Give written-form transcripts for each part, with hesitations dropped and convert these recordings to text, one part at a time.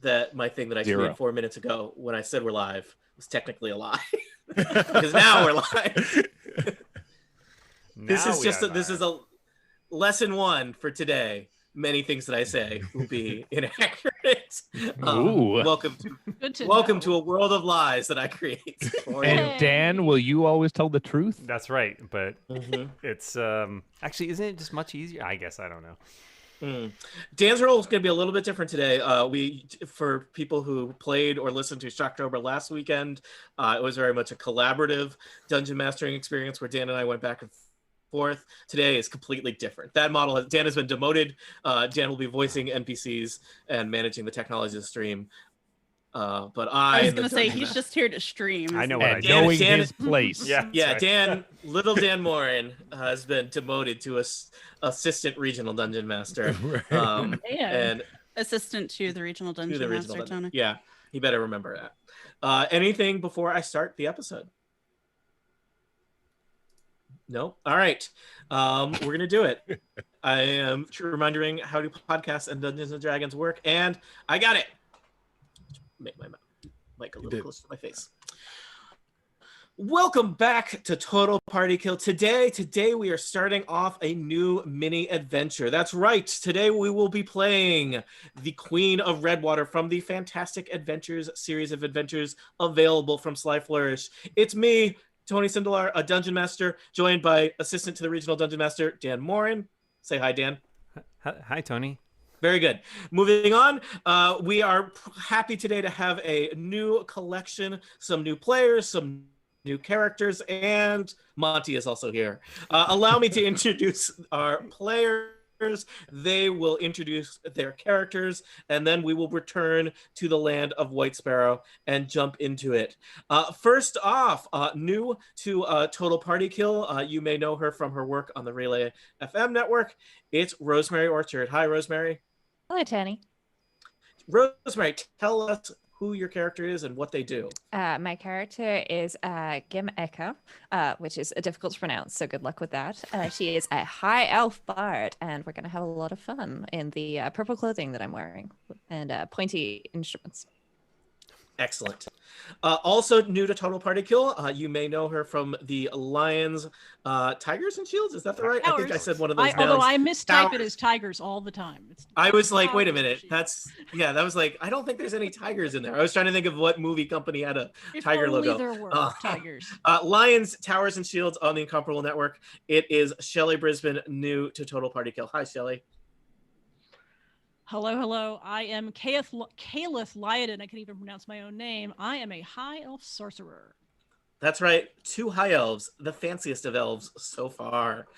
that my thing that I Zero. tweeted 4 minutes ago when I said we're live was technically a lie. Because now we're live. This is a lesson 1 for today. Many things that I say will be inaccurate. Welcome to a world of lies that I create. And Dan, will you always tell the truth? That's right, but it's actually, isn't it just much easier? I guess I don't know. Dan's role is going to be a little bit different today. For people who played or listened to Shocktober last weekend, it was very much a collaborative dungeon mastering experience where Dan and I went back and forth. Today is completely different. That model, Dan has been demoted. Dan will be voicing NPCs and managing the technology of the stream. But I was going to say, he's just here to stream. I know what I do. Knowing his place. Yeah, right. Dan, little Dan Morin has been demoted to assistant regional dungeon master. And assistant to the regional dungeon master, Tony. Yeah, he better remember that. Anything before I start the episode? No? All right. We're going to do it. I am reminding how do podcasts and Dungeons and Dragons work, and I got it. Make my mic a little closer to my face. Welcome back to Total Party Kill. Today we are starting off a new mini adventure. That's right. Today we will be playing the Queen of Redwater from the Fantastic Adventures series of adventures available from Sly Flourish. It's me, Tony Sindelar, a dungeon master, joined by assistant to the regional dungeon master, Dan Morin. Say hi, Dan. Hi, Tony. Very good. Moving on, we are happy today to have a new collection, some new players, some new characters, and Monty is also here. Allow me to introduce our players. They will introduce their characters, and then we will return to the land of Whitesparrow and jump into it. First off, new to Total Party Kill, you may know her from her work on the Relay FM network. It's Rosemary Orchard. Hi, Rosemary. Hello, Tony. Rosemary, tell us who your character is and what they do. My character is Gim Eka, which is difficult to pronounce, so good luck with that. She is a high elf bard, and we're going to have a lot of fun in the purple clothing that I'm wearing and pointy instruments. Excellent. Also new to Total Party Kill, you may know her from the Lions, Tigers and Shields. Is that the right? Towers. I think I said one of those. Although I mistype it as tigers all the time. I was like, wait a minute. That was like, I don't think there's any tigers in there. I was trying to think of what movie company had a tiger logo. There were tigers. Lions, Towers and Shields on the Incomparable Network. It is Shelley Brisbane, new to Total Party Kill. Hi, Shelley. Hello. I am Caleth Lyodin. I can even pronounce my own name. I am a high elf sorcerer. That's right. 2 high elves, the fanciest of elves so far.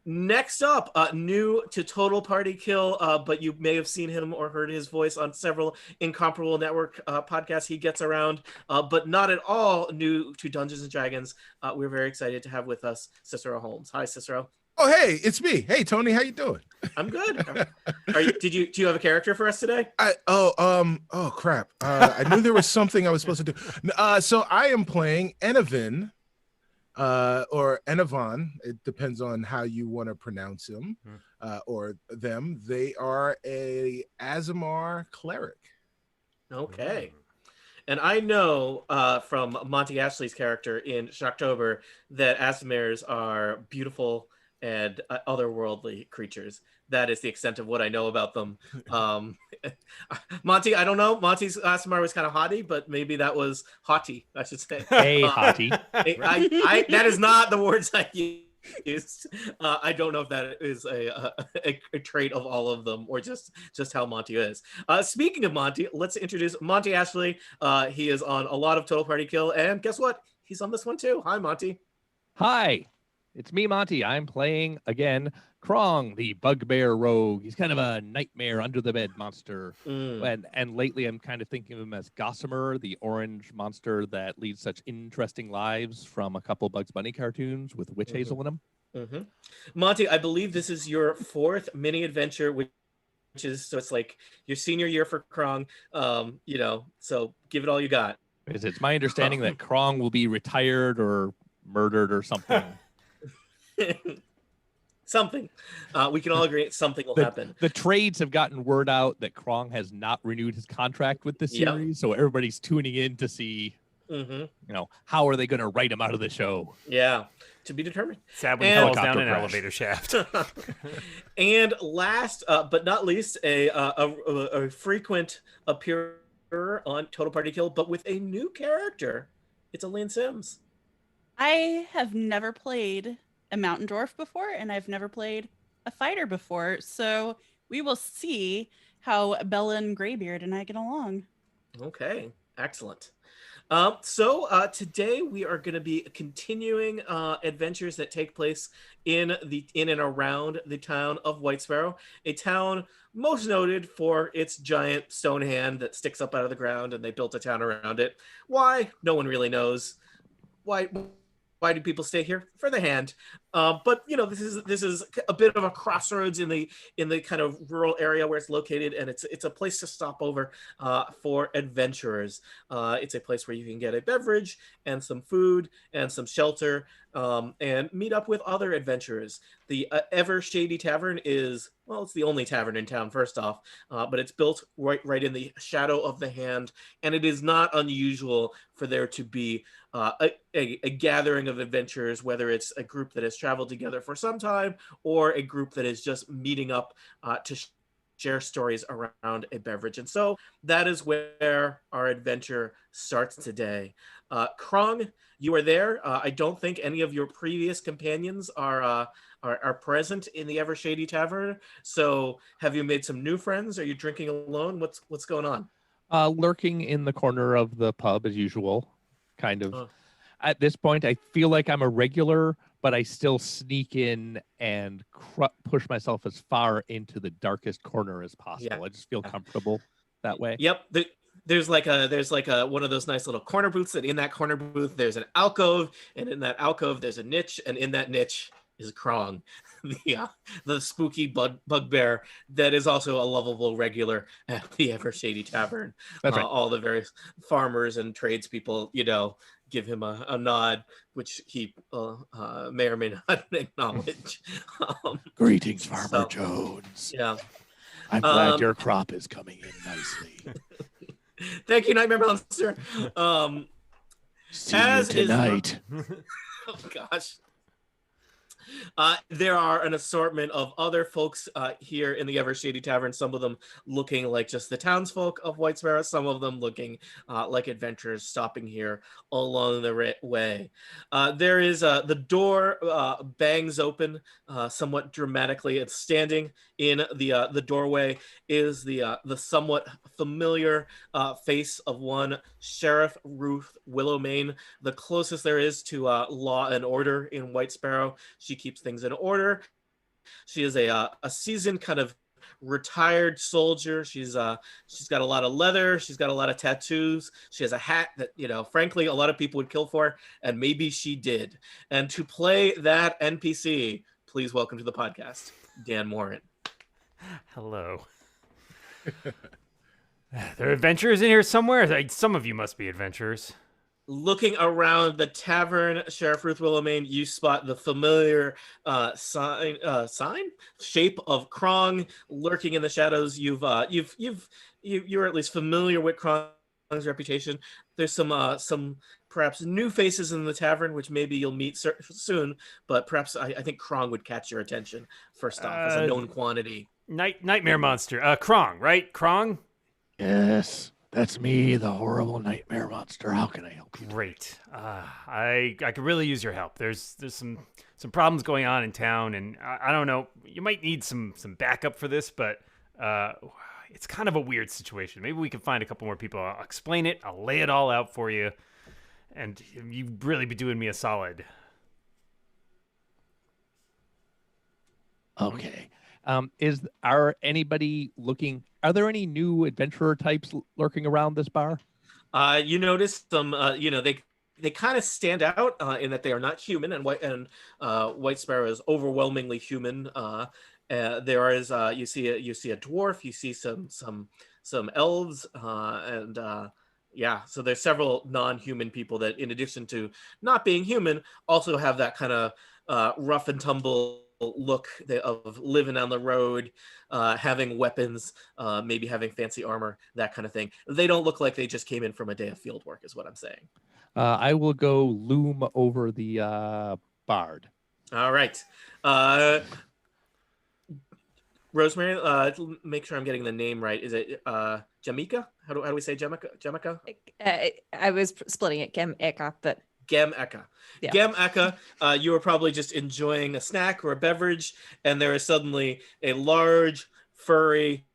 Next up, new to Total Party Kill, but you may have seen him or heard his voice on several Incomparable Network podcasts he gets around, but not at all new to Dungeons and Dragons. We're very excited to have with us Cicero Holmes. Hi, Cicero. Oh, hey, it's me. Hey, Tony, how you doing? I'm good. Do you have a character for us today? Oh crap. I knew there was something I was supposed to do. So I am playing Enavin, or Enavan. It depends on how you want to pronounce him, or them. They are a Aasimar cleric. Okay. And I know from Monty Ashley's character in Shocktober that Aasimars are beautiful and otherworldly creatures. That is the extent of what I know about them. Monty, I don't know. Monty's Aasimar was kind of haughty, but maybe that was haughty, I should say. Hey, haughty. That is not the words I used. I don't know if that is a trait of all of them or just how Monty is. Speaking of Monty, let's introduce Monty Ashley. He is on a lot of Total Party Kill, and guess what? He's on this one too. Hi, Monty. Hi. It's me, Monty. I'm playing, again, Krong, the bugbear rogue. He's kind of a nightmare under-the-bed monster. And lately I'm kind of thinking of him as Gossamer, the orange monster that leads such interesting lives from a couple Bugs Bunny cartoons with witch hazel in them. Monty, I believe this is your 4th mini-adventure, which is, so it's like your senior year for Krong, so give it all you got. It's my understanding that Krong will be retired or murdered or something. Something. We can all agree something will happen. The trades have gotten word out that Krong has not renewed his contract with the series, so everybody's tuning in to see, how are they going to write him out of the show? Yeah, to be determined. Sad when he falls down an elevator shaft. And last but not least, a frequent appearer on Total Party Kill, but with a new character. It's Elaine Sims. I have never played a mountain dwarf before, and I've never played a fighter before. So we will see how Bella and Graybeard and I get along. Okay, excellent. So today we are going to be continuing adventures that take place in and around the town of Whitesparrow, a town most noted for its giant stone hand that sticks up out of the ground, and they built a town around it. Why? No one really knows. Why do people stay here? For the hand. But this is a bit of a crossroads in the kind of rural area where it's located, and it's a place to stop over for adventurers. It's a place where you can get a beverage and some food and some shelter, and meet up with other adventurers. The Ever Shady Tavern is, well, it's the only tavern in town, first off, but it's built right in the shadow of the hand, and it is not unusual for there to be a gathering of adventurers, whether it's a group that has traveled together for some time or a group that is just meeting up to share stories around a beverage. And so that is where our adventure starts today. Krong, you are there. I don't think any of your previous companions are present in the Ever Shady Tavern. So have you made some new friends? Are you drinking alone? What's going on? Lurking in the corner of the pub as usual, kind of. At this point, I feel like I'm a regular, but I still sneak in and push myself as far into the darkest corner as possible. Yeah. I just feel comfortable that way. Yep. There's like a one of those nice little corner booths, and in that corner booth there's an alcove, and in that alcove there's a niche, and in that niche is Krong, the spooky bugbear that is also a lovable regular at the Ever Shady Tavern. That's right. All the various farmers and tradespeople, give him a nod, which he may or may not acknowledge. Greetings, Farmer Jones. Yeah. I'm glad your crop is coming in nicely. Thank you, Nightmare Monster. See you tonight. Oh, gosh. There are an assortment of other folks here in the Ever Shady Tavern, some of them looking like just the townsfolk of Whitesparrow, some of them looking like adventurers stopping here along the way. There is the door bangs open somewhat dramatically. It's standing in the doorway is the somewhat familiar face of one Sheriff Ruth Willowmane, the closest there is to law and order in Whitesparrow. She keeps things in order. She is a seasoned kind of retired soldier. She's got a lot of leather. She's got a lot of tattoos. She has a hat that, frankly, a lot of people would kill for, and maybe she did. And to play that NPC, please welcome to the podcast, Dan Morin. Hello. There are adventurers in here somewhere. Some of you must be adventurers. Looking around the tavern, Sheriff Ruth Willowmane, you spot the familiar sign shape of Krong lurking in the shadows. You're at least familiar with Krong's reputation. There's some perhaps new faces in the tavern, which maybe you'll meet soon. But perhaps I think Krong would catch your attention first off as a known quantity. Nightmare Monster, Krong, right? Krong. Yes. That's me, the horrible nightmare monster. How can I help you? Great. I could really use your help. There's some problems going on in town, and I don't know. You might need some backup for this, but it's kind of a weird situation. Maybe we can find a couple more people. I'll explain it. I'll lay it all out for you, and you'd really be doing me a solid. Okay. Are there any new adventurer types lurking around this bar? You notice some, they kind of stand out in that they are not human, and Whitesparrow is overwhelmingly human. There is you see a dwarf, you see some elves, so there's several non-human people that, in addition to not being human, also have that kind of rough and tumble look of living on the road, having weapons, maybe having fancy armor, that kind of thing. They don't look like they just came in from a day of field work, is what I'm saying. I will go loom over the bard. All right. Rosemary, make sure I'm getting the name right. Is it Jamika? How do we say Jamika? I was splitting it, Gem Eka, but Gem Eka. Yeah. Gem Eka, you were probably just enjoying a snack or a beverage, and there is suddenly a large, furry,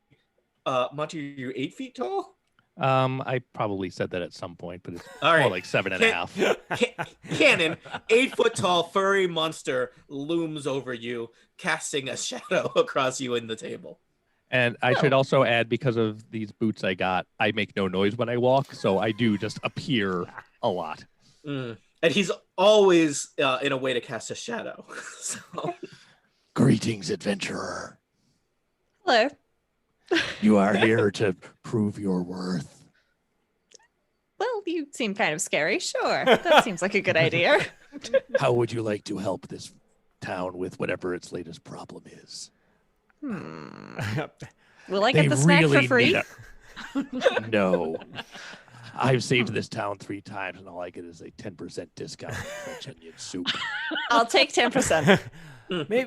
Monty, are you 8 feet tall? I probably said that at some point, but it's All right. more like 7.5. Cannon, 8 foot tall, furry monster looms over you, casting a shadow across you in the table. And I should also add, because of these boots I got, I make no noise when I walk, so I do just appear a lot. And he's always in a way to cast a shadow. So. Greetings, adventurer. hello. You are here to prove your worth. Well, you seem kind of scary. Sure, that seems like a good idea. How would you like to help this town with whatever its latest problem is? Will I get the snack for free? No. I've saved this town 3 times, and all I get is a 10% discount on French onion soup. I'll take 10%.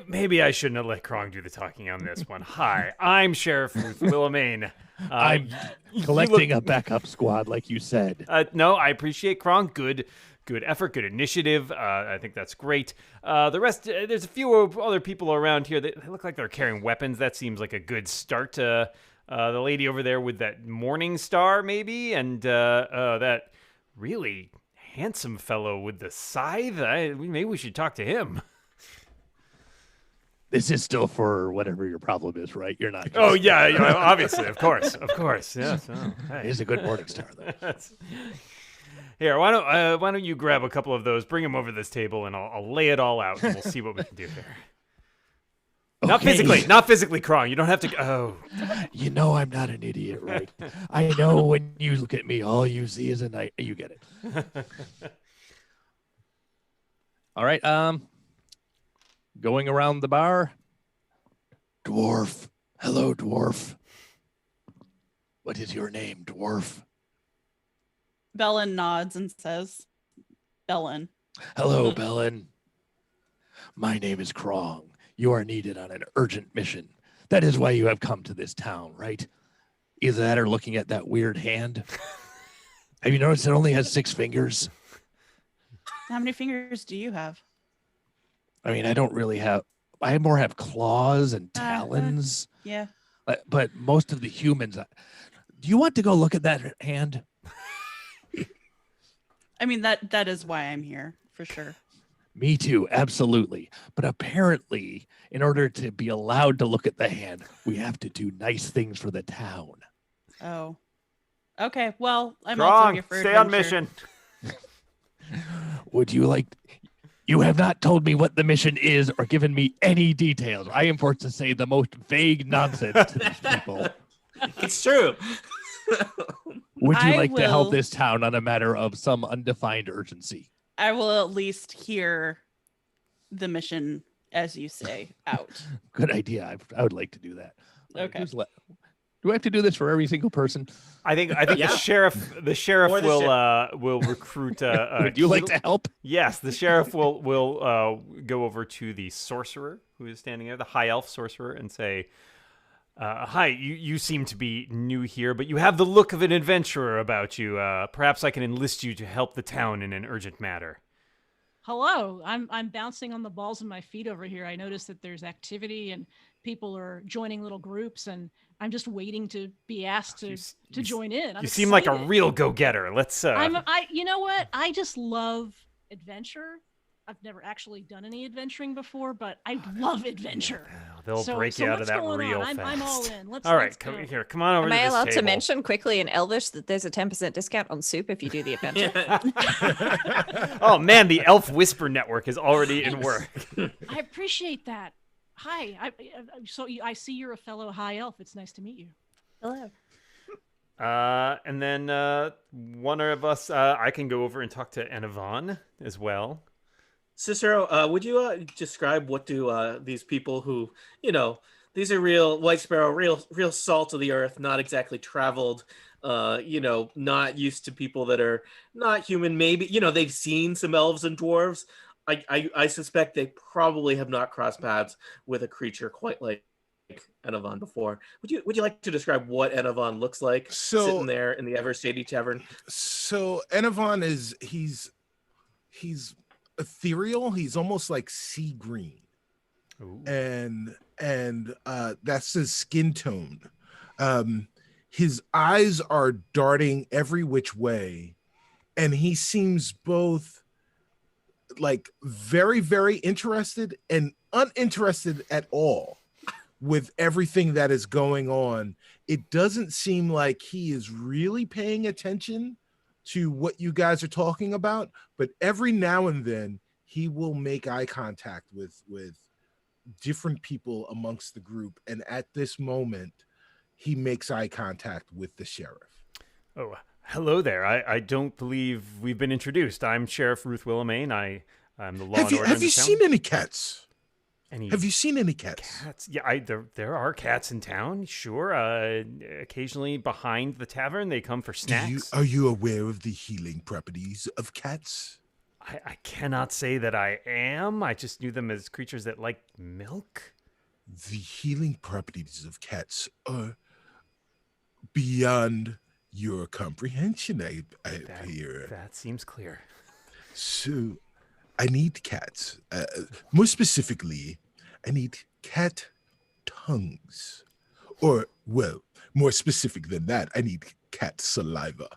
Maybe I shouldn't have let Krong do the talking on this one. Hi, I'm Sheriff Willamane. I'm collecting a backup squad, like you said. No, I appreciate Krong. Good effort, good initiative. I think that's great. The rest, there's a few other people around here that look like they're carrying weapons. That seems like a good start. The lady over there with that morning star, maybe, and that really handsome fellow with the scythe. Maybe we should talk to him. This is still for whatever your problem is, right? You're not. Just... Oh yeah, obviously, of course. Yes. Oh, hey. He's a good morning star, though. Here, why don't you grab a couple of those, bring them over this table, and I'll lay it all out, and we'll see what we can do here. Okay. Not physically, Krong. You don't have to. Oh, you know I'm not an idiot, right? I know when you look at me, all you see is a night. You get it. All right. Going around the bar. Dwarf. Hello, dwarf. What is your name, dwarf? Bellin nods and says, Bellin. Hello, Bellin. My name is Krong. You are needed on an urgent mission. That is why you have come to this town, right? Either that or looking at that weird hand. Have you noticed it only has 6 fingers? How many fingers do you have? I mean, I don't really have... I more have claws and talons. Yeah. But most of the humans... Do you want to go look at that hand? I mean, that is why I'm here, for sure. Me too, absolutely. But apparently, in order to be allowed to look at the hand, we have to do nice things for the town. Oh. Okay, well, I'm Krong, also here for stay adventure. on mission. Would you like... You have not told me what the mission is or given me any details. I am forced to say the most vague nonsense to these people. It's true. Would you I like to help will- this town on a matter of some undefined urgency? I will at least hear the mission, as you say, out. Good idea. I would like to do that. Okay. Do I have to do this for every single person? I think Yeah. the sheriff Or the will recruit. Would you like to help? Yes, the sheriff will go over to the sorcerer who is standing there, the high elf sorcerer, and say, "Hi, you seem to be new here, but you have the look of an adventurer about you. Perhaps I can enlist you to help the town in an urgent matter." Hello, I'm bouncing on the balls of my feet over here. I noticed that there's activity and people are joining little groups, and I'm just waiting to be asked to join in. I'm You seem like a excited. real go-getter. Let's. You know what? I just love adventure. I've never actually done any adventuring before, but I love adventure. They'll So break you out of what's that going real on? fast. I'm all in. Let's. All right, let's go. come on over Am to I this allowed to table. mention quickly in Elvish that there's a 10% discount on soup if you do the adventure? Oh man, the Elf Whisper Network is already in work. I appreciate that. Hi. I see you're a fellow high elf. It's nice to meet you. Hello. And then one of us, I can go over and talk to Anavan as well. Cicero, would you describe what do these people who, these are real White Sparrow, real salt of the earth, not exactly traveled, not used to people that are not human. Maybe, they've seen some elves and dwarves. I suspect they probably have not crossed paths with a creature quite like Enovan before. Would you like to describe what Enovan looks like sitting there in the Shady Tavern? So Enovan he's ethereal. He's almost like sea green. Ooh. And that's his skin tone. His eyes are darting every which way, and he seems both like very, very interested and uninterested at all with everything that is going on. It doesn't seem like he is really paying attention to what you guys are talking about, but every now and then he will make eye contact with different people amongst the group. And at this moment, he makes eye contact with the sheriff. Oh, hello there. I don't believe we've been introduced. I'm Sheriff Ruth Willamane. I'm the law and order. Have you seen any cats? Have you seen any cats? Cats? Yeah, there are cats in town. Sure. Occasionally behind the tavern, they come for snacks. Are you aware of the healing properties of cats? I cannot say that I am. I just knew them as creatures that like milk. The healing properties of cats are beyond your comprehension, I hear. That seems clear. So, I need cats. More specifically, I need cat tongues. Or, well, more specific than that, I need cat saliva.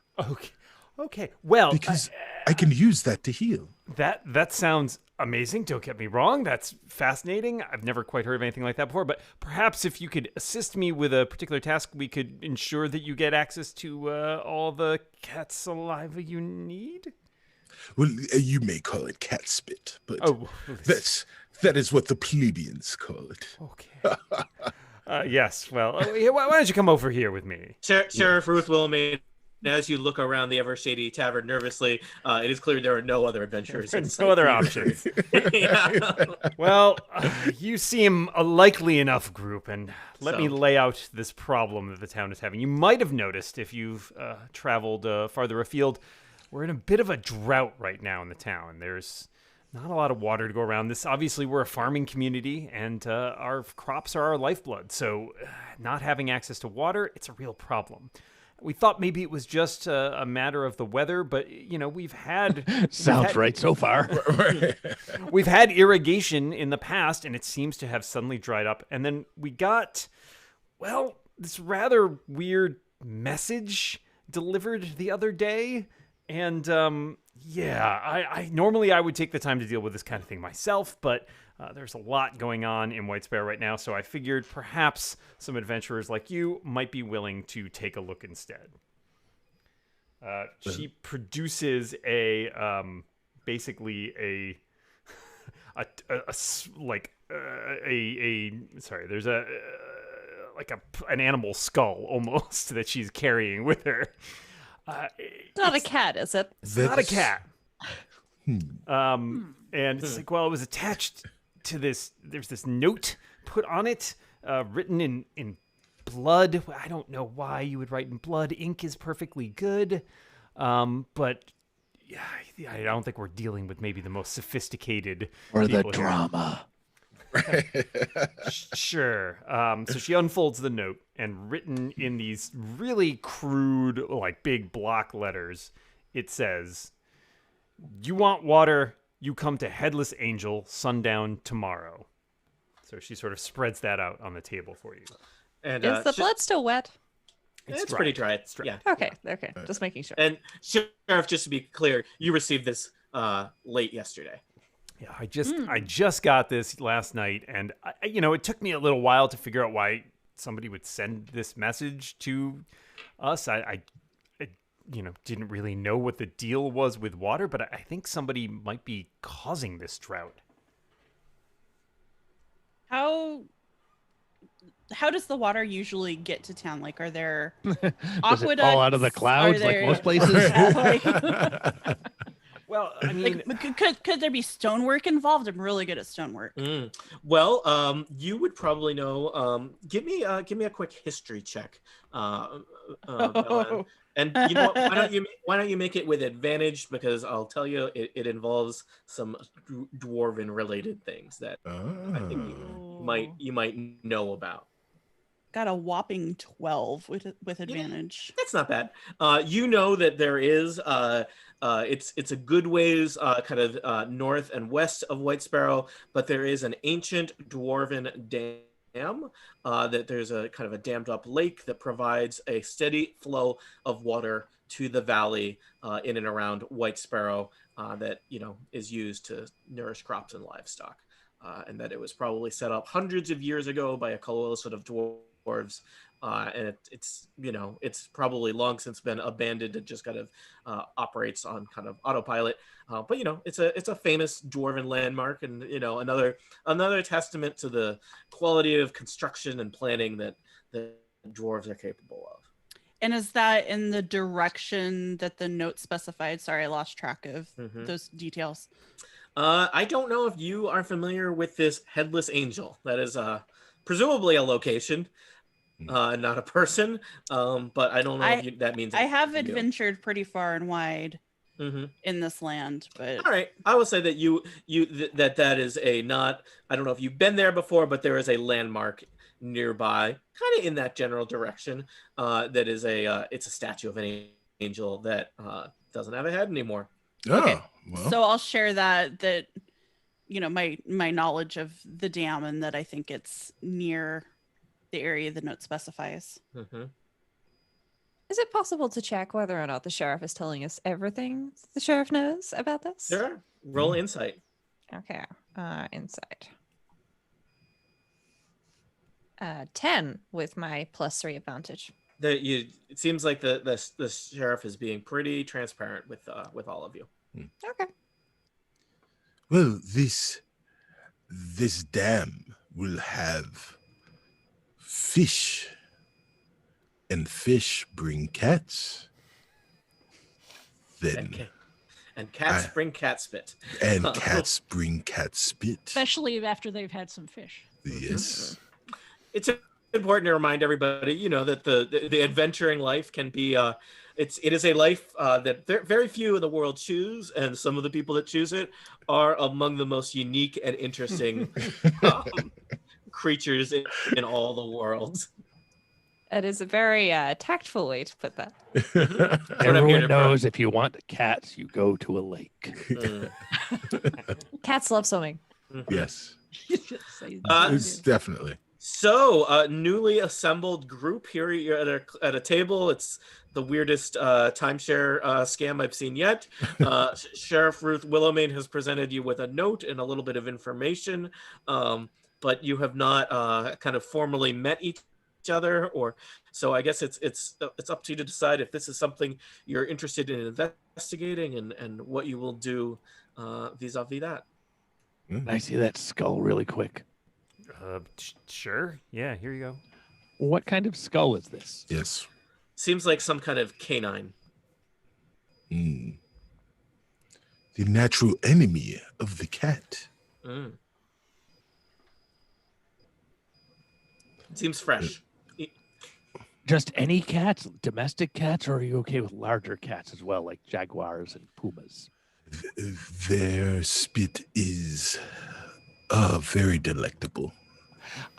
Okay. Well, because I can use that to heal. That sounds amazing. Don't get me wrong. That's fascinating. I've never quite heard of anything like that before. But perhaps if you could assist me with a particular task, we could ensure that you get access to all the cat saliva you need. Well, you may call it cat spit, but that is what the plebeians call it. Okay. Yes. Well, why don't you come over here with me, Sheriff Ruth Willamane? As you look around the Shady Tavern nervously, it is clear there are no other adventurers. No other options. Well, you seem a likely enough group, and let me lay out this problem that the town is having. You might have noticed if you've traveled farther afield, we're in a bit of a drought right now in the town. There's not a lot of water to go around. We're a farming community, and our crops are our lifeblood. So not having access to water, it's a real problem. We thought maybe it was just a matter of the weather, but, we've had... Sounds right so far. We've had irrigation in the past, and it seems to have suddenly dried up. And then we got, this rather weird message delivered the other day. And, normally I would take the time to deal with this kind of thing myself, but... there's a lot going on in Whitesparrow right now, so I figured perhaps some adventurers like you might be willing to take a look instead. She produces basically there's an animal skull almost that she's carrying with her. It's not a cat, is it? It's not a cat. And it's like, it was attached to this. There's this note put on it, written in blood. I don't know why you would write in blood. Ink is perfectly good, but I don't think we're dealing with maybe the most sophisticated or the here. drama. Sure. So she unfolds the note, and written in these really crude, big block letters, it says, "You want water? You come to Headless Angel, sundown tomorrow." So she sort of spreads that out on the table for you. And is the blood still wet? It's pretty dry. It's dry. Yeah. Okay. Just making sure. And Sheriff, just to be clear, you received this late yesterday. Yeah, I just got this last night, and it took me a little while to figure out why somebody would send this message to us. I didn't really know what the deal was with water, but I think somebody might be causing this drought. How does the water usually get to town? Are there aqueducts? Does it fall out of the clouds like most places? Well, I mean, Could there be stonework involved? I'm really good at stonework. Well, you would probably know. Give me a quick history check, Bella. And you know what? Why don't you make it with advantage? Because I'll tell you, it involves some dwarven related things that I think you might know about. Got a whopping 12 with advantage. That's not bad. You know that there is it's a good ways kind of north and west of Whitesparrow, but there is an ancient dwarven dam that there's a kind of a dammed up lake that provides a steady flow of water to the valley in and around Whitesparrow that is used to nourish crops and livestock, and that it was probably set up hundreds of years ago by a coalition of dwarves. And it's probably long since been abandoned. It just kind of operates on kind of autopilot. But it's a famous dwarven landmark, and another testament to the quality of construction and planning that the dwarves are capable of. And is that in the direction that the note specified? Sorry, I lost track of those details. I don't know if you are familiar with this Headless Angel. That is presumably a location. Not a person, but I don't know if that means. I have adventured pretty far and wide in this land, but all right, I will say that that is a not. I don't know if you've been there before, but there is a landmark nearby, kind of in that general direction. That is it's a statue of an angel that doesn't have a head anymore. Oh, okay. Well. So I'll share that my knowledge of the dam, and that I think it's near the area the note specifies. Is it possible to check whether or not the sheriff is telling us everything the sheriff knows about this? Sure. Roll insight. Okay. Insight. 10 with my +3 advantage. It seems like the sheriff is being pretty transparent with all of you. Okay. Well, this dam will have fish, and fish bring cats. Then and cats bring cat spit. And cats bring cat spit. Especially after they've had some fish. Yes. It's important to remind everybody, that the adventuring life can be it is a life that very few in the world choose, and some of the people that choose it are among the most unique and interesting creatures in all the world. It is a very tactful way to put that. Everyone knows if you want cats, you go to a lake. Cats love swimming. Yes. It's definitely. So, newly assembled group here. You're at a table. It's the weirdest timeshare scam I've seen yet. Sheriff Ruth Willowmane has presented you with a note and a little bit of information, but you have not kind of formally met each other, so I guess it's up to you to decide if this is something you're interested in investigating and what you will do vis-a-vis that. Can I see that skull really quick? Sure. Yeah, here you go. What kind of skull is this? Yes. Seems like some kind of canine. The natural enemy of the cat. Seems fresh. Just any cats? Domestic cats, or are you okay with larger cats as well, like jaguars and pumas? Their spit is very delectable.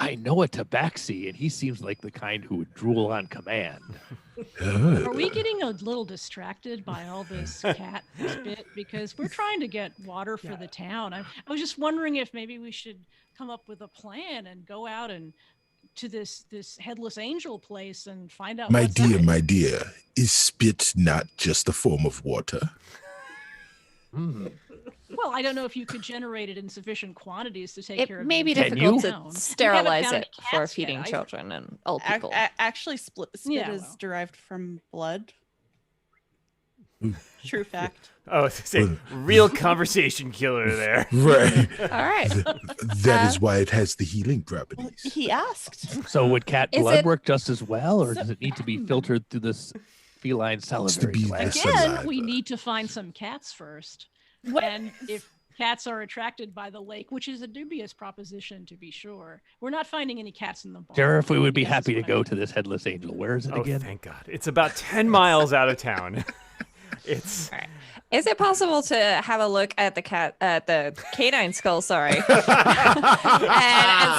I know a tabaxi, and he seems like the kind who would drool on command. Are we getting a little distracted by all this cat spit? Because we're trying to get water for the town. I was just wondering if maybe we should come up with a plan and go out and to this Headless Angel place and find out. My dear, is spit not just a form of water? Well, I don't know if you could generate it in sufficient quantities to take care of it. It may be difficult to sterilize it for feeding children and old people. Actually, spit is derived from blood. True fact. Oh, real conversation killer there. Right. All right. That is why it has the healing properties. He asked. So would cat blood work just as well, or does it need to be filtered through this feline salivary gland? Again, we need to find some cats first. And if cats are attracted by the lake, which is a dubious proposition to be sure, we're not finding any cats in the bar. Sheriff, we would be Yes, is happy to what I go mean. to this Headless Angel. Where is it Oh, again? thank God. It's about 10 miles out of town. It's All right. Is it possible to have a look at the canine skull, sorry, and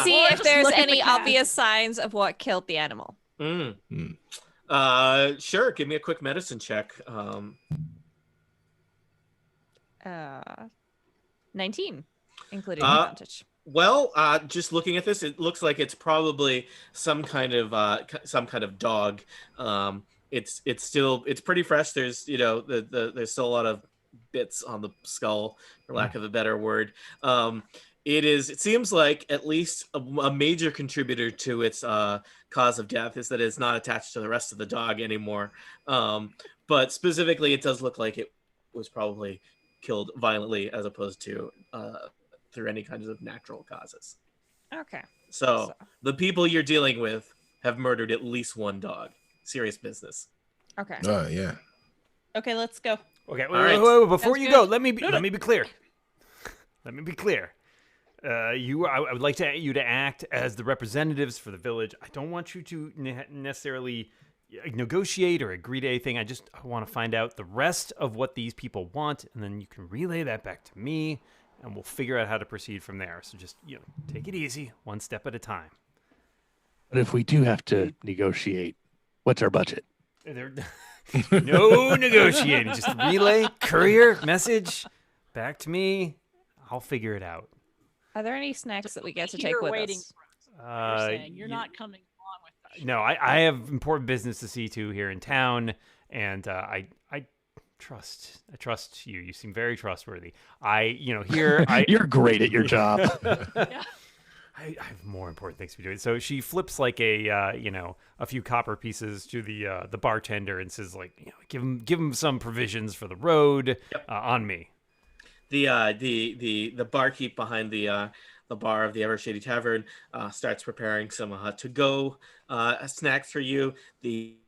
see Or if just there's look at the any cat. obvious signs of what killed the animal? Sure. Give me a quick medicine check. 19, including advantage. Well, just looking at this, it looks like it's probably some kind of dog. It's pretty fresh. There's there's still a lot of bits on the skull, for lack of a better word. It seems like at least a major contributor to its cause of death is that it's not attached to the rest of the dog anymore. But specifically, it does look like it was probably killed violently as opposed to through any kinds of natural causes. Okay. So the people you're dealing with have murdered at least one dog. Serious business. Okay. Oh yeah. Okay, let's go. okay. All right. Wait, before Sounds you good. go, let me be clear. Let me be clear. I would like you to act as the representatives for the village. I don't want you to necessarily negotiate or agree to anything. I want to find out the rest of what these people want, and then you can relay that back to me, and we'll figure out how to proceed from there. So just take it easy, one step at a time. But if we do have to negotiate, what's our budget? No negotiating. Just relay, courier, message back to me. I'll figure it out. Are there any snacks that we get to take Here with waiting us? for us, you're saying. You're not coming along with us. No, I have important business to see to here in town, and I trust you. You seem very trustworthy. You're great at your job. I have more important things to be doing. So she flips like a few copper pieces to the bartender and says give him some provisions for the road. On me. The barkeep behind the bar of the Ever Shady Tavern starts preparing some to-go snacks for you. The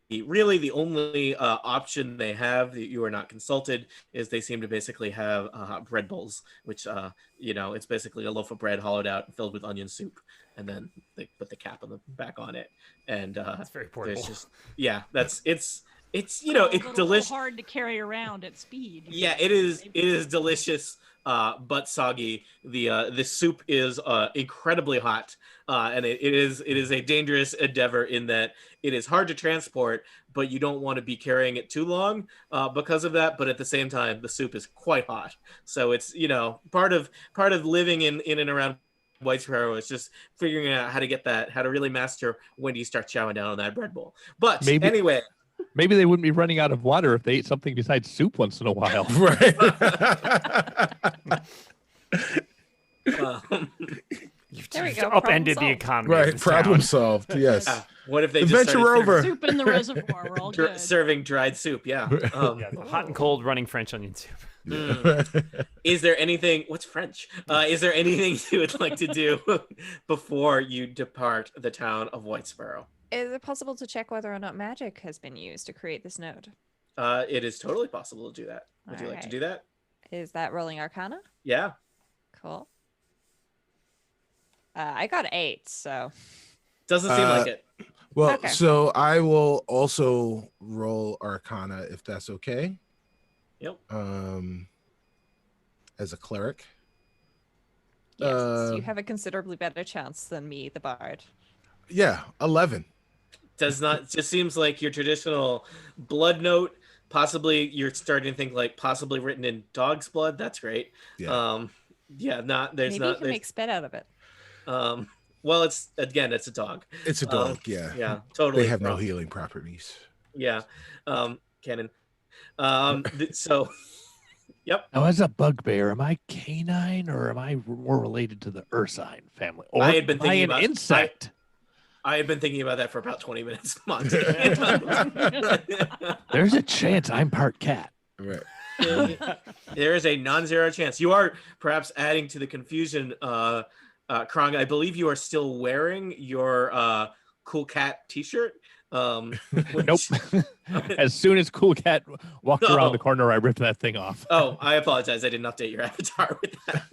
only option they have that you are not consulted is they seem to basically have bread bowls, which it's basically a loaf of bread hollowed out and filled with onion soup, and then they put the cap on the back on it. And that's very portable. It's It's delicious. hard to carry around at speed. Yeah, it is delicious, but soggy. The soup is incredibly hot, and it is a dangerous endeavor in that it is hard to transport, but you don't want to be carrying it too long because of that. But at the same time, the soup is quite hot, so it's part of living in and around Whitesparrow is just figuring out how to really master when you start chowing down on that bread bowl. But anyway. Maybe they wouldn't be running out of water if they ate something besides soup once in a while. Right. There we go. Upended the Problem economy. Right. Problem solved. Yes. What if they Adventure just started over. Soup in the reservoir. We're all good. serving dried soup? Yeah. The hot and cold running French onion soup. Is there anything? What's French? Is there anything you would like to do before you depart the town of Whitesparrow? Is it possible to check whether or not magic has been used to create this node? It is totally possible to do that. Would you like to do that? Is that rolling Arcana? Yeah. Cool. I got 8, so. Doesn't seem like it. Well, Okay. so I will also roll Arcana if that's okay. Yep. As a cleric. Yes, you have a considerably better chance than me, the bard. Yeah, 11. Just seems like your traditional blood note. Possibly you're starting to think like possibly written in dog's blood. That's great. Yeah. Maybe you can make spit out of it. Well, it's a dog. It's a dog, yeah. Yeah, totally. They have no healing properties. Yeah. Canon. So yep. Now, as a bugbear, am I canine or am I more related to the ursine family? Or I had been am I thinking an about insect? I had been thinking about that for about 20 minutes, Monty. There's a chance I'm part cat. Right. There is a non-zero chance. You are perhaps adding to the confusion, Krong. I believe you are still wearing your Cool Cat T-shirt. Nope. Which- As soon as Cool Cat walked No. around the corner, I ripped that thing off. Oh, I apologize. I didn't update your avatar with that.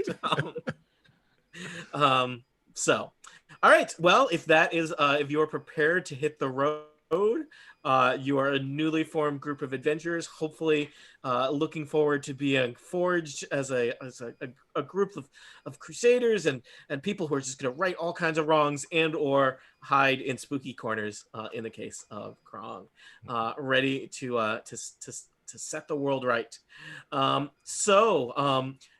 So, all right. Well, if that is, if you are prepared to hit the road, you are a newly formed group of adventurers. Hopefully, looking forward to being forged as a group of crusaders and people who are just going to right all kinds of wrongs and or hide in spooky corners. In the case of Krong, ready to set the world right.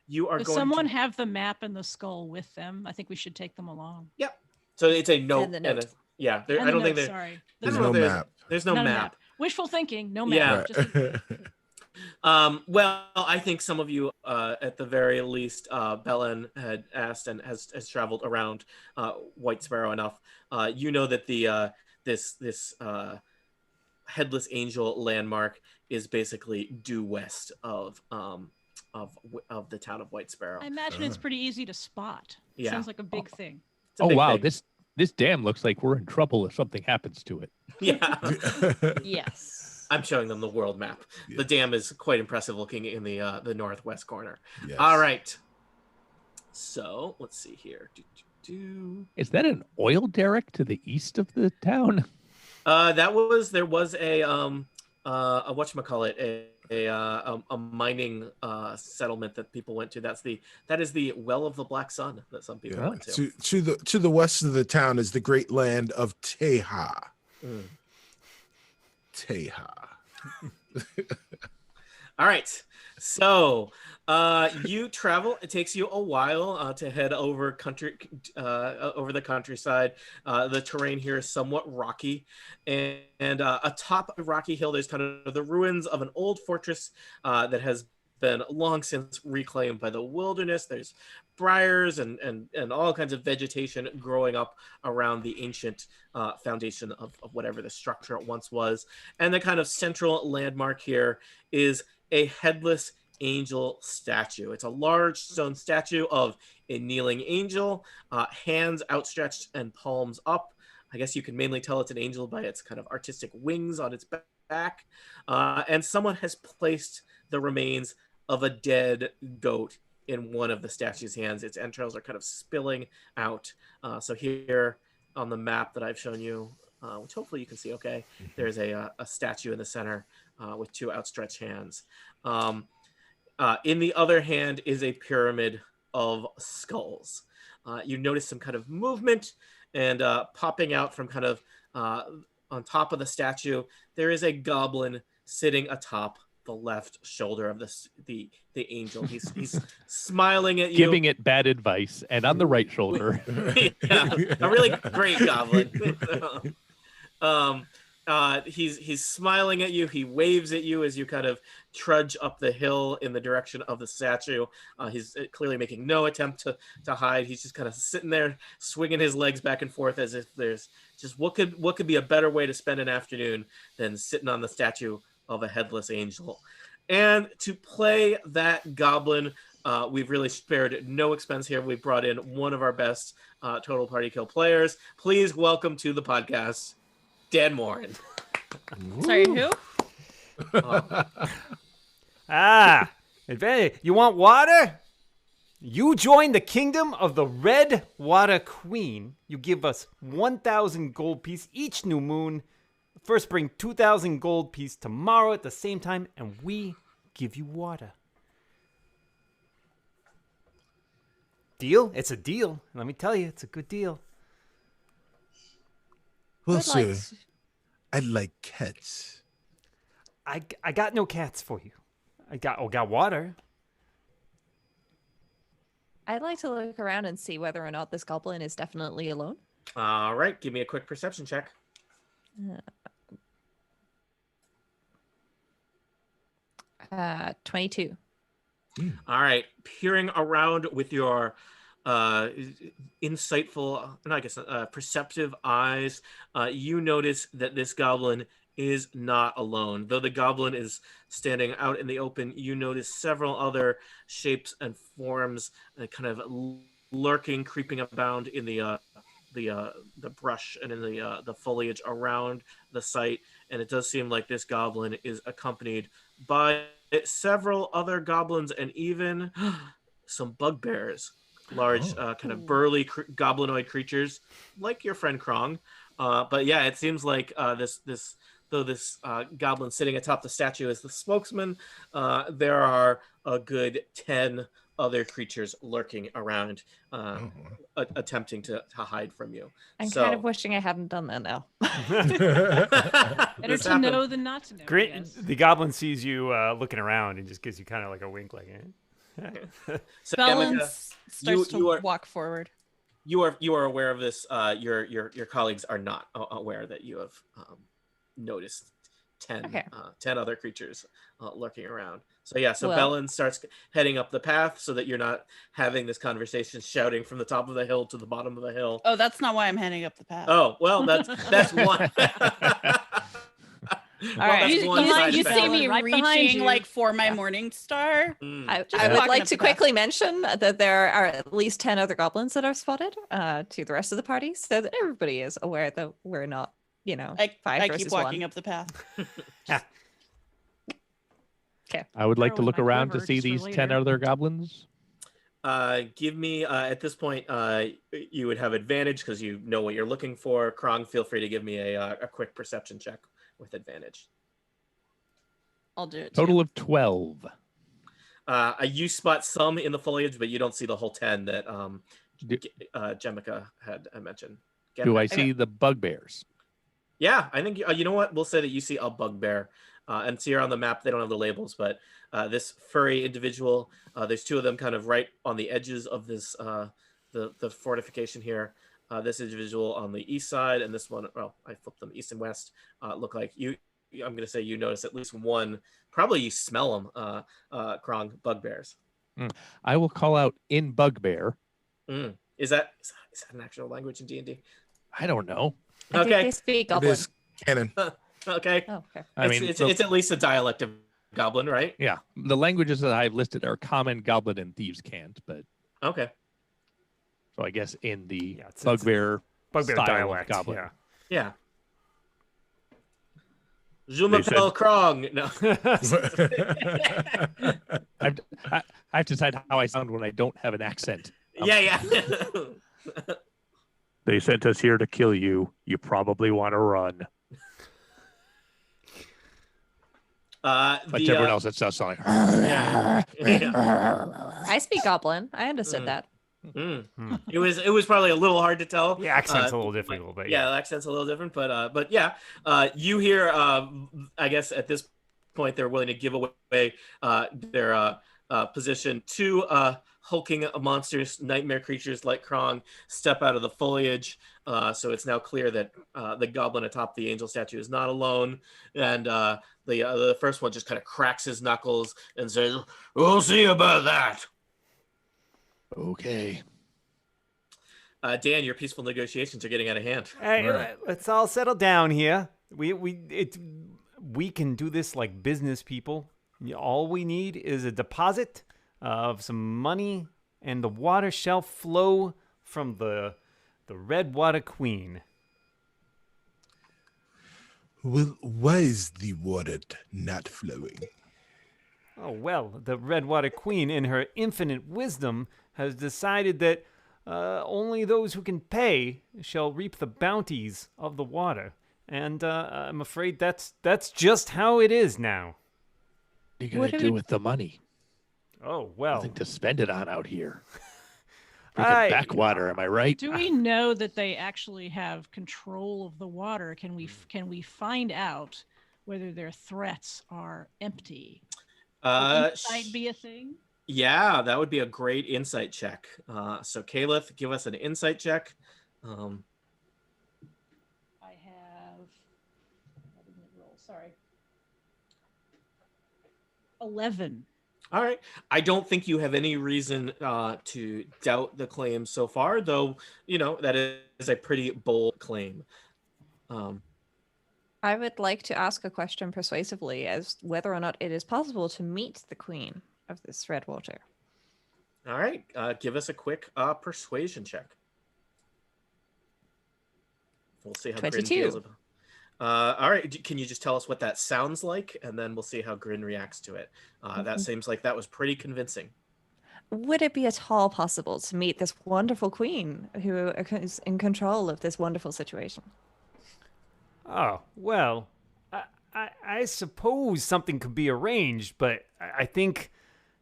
You are Does going. someone have the map and the skull with them? I think we should take them along. Yep. So it's a note. And the note. Yeah. And I the don't think note, there. sorry. There's don't know no if there's- map. There's no Not a map. Wishful thinking, no Yeah. map. Just Well, I think some of you, at the very least, Belen had asked and has traveled around Whitesparrow enough. You know that the this Headless Angel landmark is basically due west of the town of Whitesparrow. I imagine it's pretty easy to spot. Yeah. Sounds like a big thing. It's a Oh big wow, thing. this dam looks like we're in trouble if something happens to it. Yeah. Yes. I'm showing them the world map. Yeah. The dam is quite impressive looking in the northwest corner. Yes. All right. So let's see here. Is that an oil derrick to the east of the town? There was a whatchamacallit, a mining settlement that people went to. That is the Well of the Black Sun that some people Yeah. went to. To the west of the town is the great land of Teha. Mm. Teha. All right. So you travel. It takes you a while to head over the countryside. The terrain here is somewhat rocky, and atop a rocky hill, there's kind of the ruins of an old fortress that has been long since reclaimed by the wilderness. There's briars and all kinds of vegetation growing up around the ancient foundation of whatever the structure it once was. And the kind of central landmark here is a headless angel statue. It's a large stone statue of a kneeling angel, hands outstretched and palms up. I guess you can mainly tell it's an angel by its kind of artistic wings on its back. And someone has placed the remains of a dead goat in one of the statue's hands. Its entrails are kind of spilling out. So here on the map that I've shown you, which hopefully you can see okay, there's a statue in the center with two outstretched hands. In the other hand is a pyramid of skulls. You notice some kind of movement, and popping out from kind of on top of the statue, there is a goblin sitting atop the left shoulder of the angel. He's smiling at you, Giving it bad advice, and on the right shoulder. Yeah, a really great goblin. He's smiling at you. He waves at you as you kind of trudge up the hill in the direction of the statue. He's clearly making no attempt to hide. He's just kind of sitting there, swinging his legs back and forth as if there's just what could be a better way to spend an afternoon than sitting on the statue of a headless angel. And to play that goblin, we've really spared no expense here. We've brought in one of our best Total Party Kill players. Please welcome to the podcast, Dan Morin. Sorry, who? You want water? You join the kingdom of the Red Water Queen. You give us 1,000 gold piece each new moon. First bring 2,000 gold piece tomorrow at the same time, and we give you water. Deal? It's a deal. Let me tell you, it's a good deal. Well, I'd like sir, I'd like cats. I got no cats for you. I got water. I'd like to look around and see whether or not this goblin is definitely alone. All right, give me a quick perception check. 22. All right, peering around with your insightful, no, I guess perceptive eyes, you notice that this goblin is not alone. Though the goblin is standing out in the open, you notice several other shapes and forms kind of lurking, creeping abound in the the brush and in the foliage around the site, and it does seem like this goblin is accompanied by several other goblins and even some bugbears, large kind of burly goblinoid creatures like your friend Krong. But yeah, it seems like this goblin sitting atop the statue is the spokesman. There are a good 10 other creatures lurking around, attempting to hide from you. I'm kind of wishing I hadn't done that now. Better to know than not to know. The goblin sees you looking around and just gives you kind of like a wink, like, So Bellin Emika, starts to walk forward. You are aware of this. Your colleagues are not aware that you have noticed 10 other creatures lurking around. So yeah, Bellin starts heading up the path so that you're not having this conversation shouting from the top of the hill to the bottom of the hill. Oh, that's not why I'm heading up the path. Oh, well, that's one. All right, you see me right reaching like for my morning star. I would like to quickly mention that there are at least 10 other goblins that are spotted to the rest of the party, so that everybody is aware that we're not, I keep walking up the path. Okay. I would like to Throw in look my around to quiver see just for these 10 later. other goblins. Give me at this point. You would have advantage because you know what you're looking for. Krong, feel free to give me a quick perception check with advantage. I'll do it. Total of 12. You spot some in the foliage, but you don't see the whole 10 that Jemica had mentioned. Do I see the bugbears? Yeah, I think you know what? We'll say that you see a bugbear. And see here on the map, they don't have the labels, but this furry individual, there's two of them kind of right on the edges of this the fortification here. This individual on the east side, and this one, well, I flipped them east and west. Look like you. I'm going to say you notice at least one. Probably you smell them, Krong, bugbears. I will call out in bugbear. Is that an actual language in D&D? I don't know. I think they speak It goblin. is canon. Okay. Oh, okay. It's at least a dialect of goblin, right? Yeah, the languages that I've listed are common, goblin, and thieves can't. But okay. So I guess in the it's bugbear style dialect, of goblin. Yeah. Je m'appelle Krong. No. I have to decide how I sound when I don't have an accent. Yeah. They sent us here to kill you. You probably want to run. But everyone else, it sounds like. Yeah. I speak goblin. I understood that. It was probably a little hard to tell. The accent's a little difficult, but yeah, the accent's a little different. But yeah, you hear. I guess at this point they're willing to give away their position to hulking monsters, nightmare creatures like Krong step out of the foliage. So it's now clear that the goblin atop the angel statue is not alone, and the first one just kind of cracks his knuckles and says, "We'll see about that." Okay. Dan, your peaceful negotiations are getting out of hand. Hey, let's all settle down here. We can do this like business people. All we need is a deposit of some money, and the water shall flow from the Red Water Queen. Well, why is the water not flowing? Oh, well, the Red Water Queen, in her infinite wisdom, has decided that only those who can pay shall reap the bounties of the water. And I'm afraid that's just how it is now. What are you going to do with the money? Oh, well. Nothing to spend it on out here. Freaking backwater, am I right? Do we know that they actually have control of the water? Can we find out whether their threats are empty? Will insight be a thing? Yeah, that would be a great insight check. So Caliph, give us an insight check. I have. Sorry. 11. All right. I don't think you have any reason to doubt the claim so far, though, that is a pretty bold claim. I would like to ask a question persuasively as whether or not it is possible to meet the queen of this red water. All right. Give us a quick persuasion check. We'll see how Grin 22. feels about. All right, can you just tell us what that sounds like, and then we'll see how Grin reacts to it. That seems like that was pretty convincing. Would it be at all possible to meet this wonderful queen who is in control of this wonderful situation? Oh, well, I suppose something could be arranged, but I think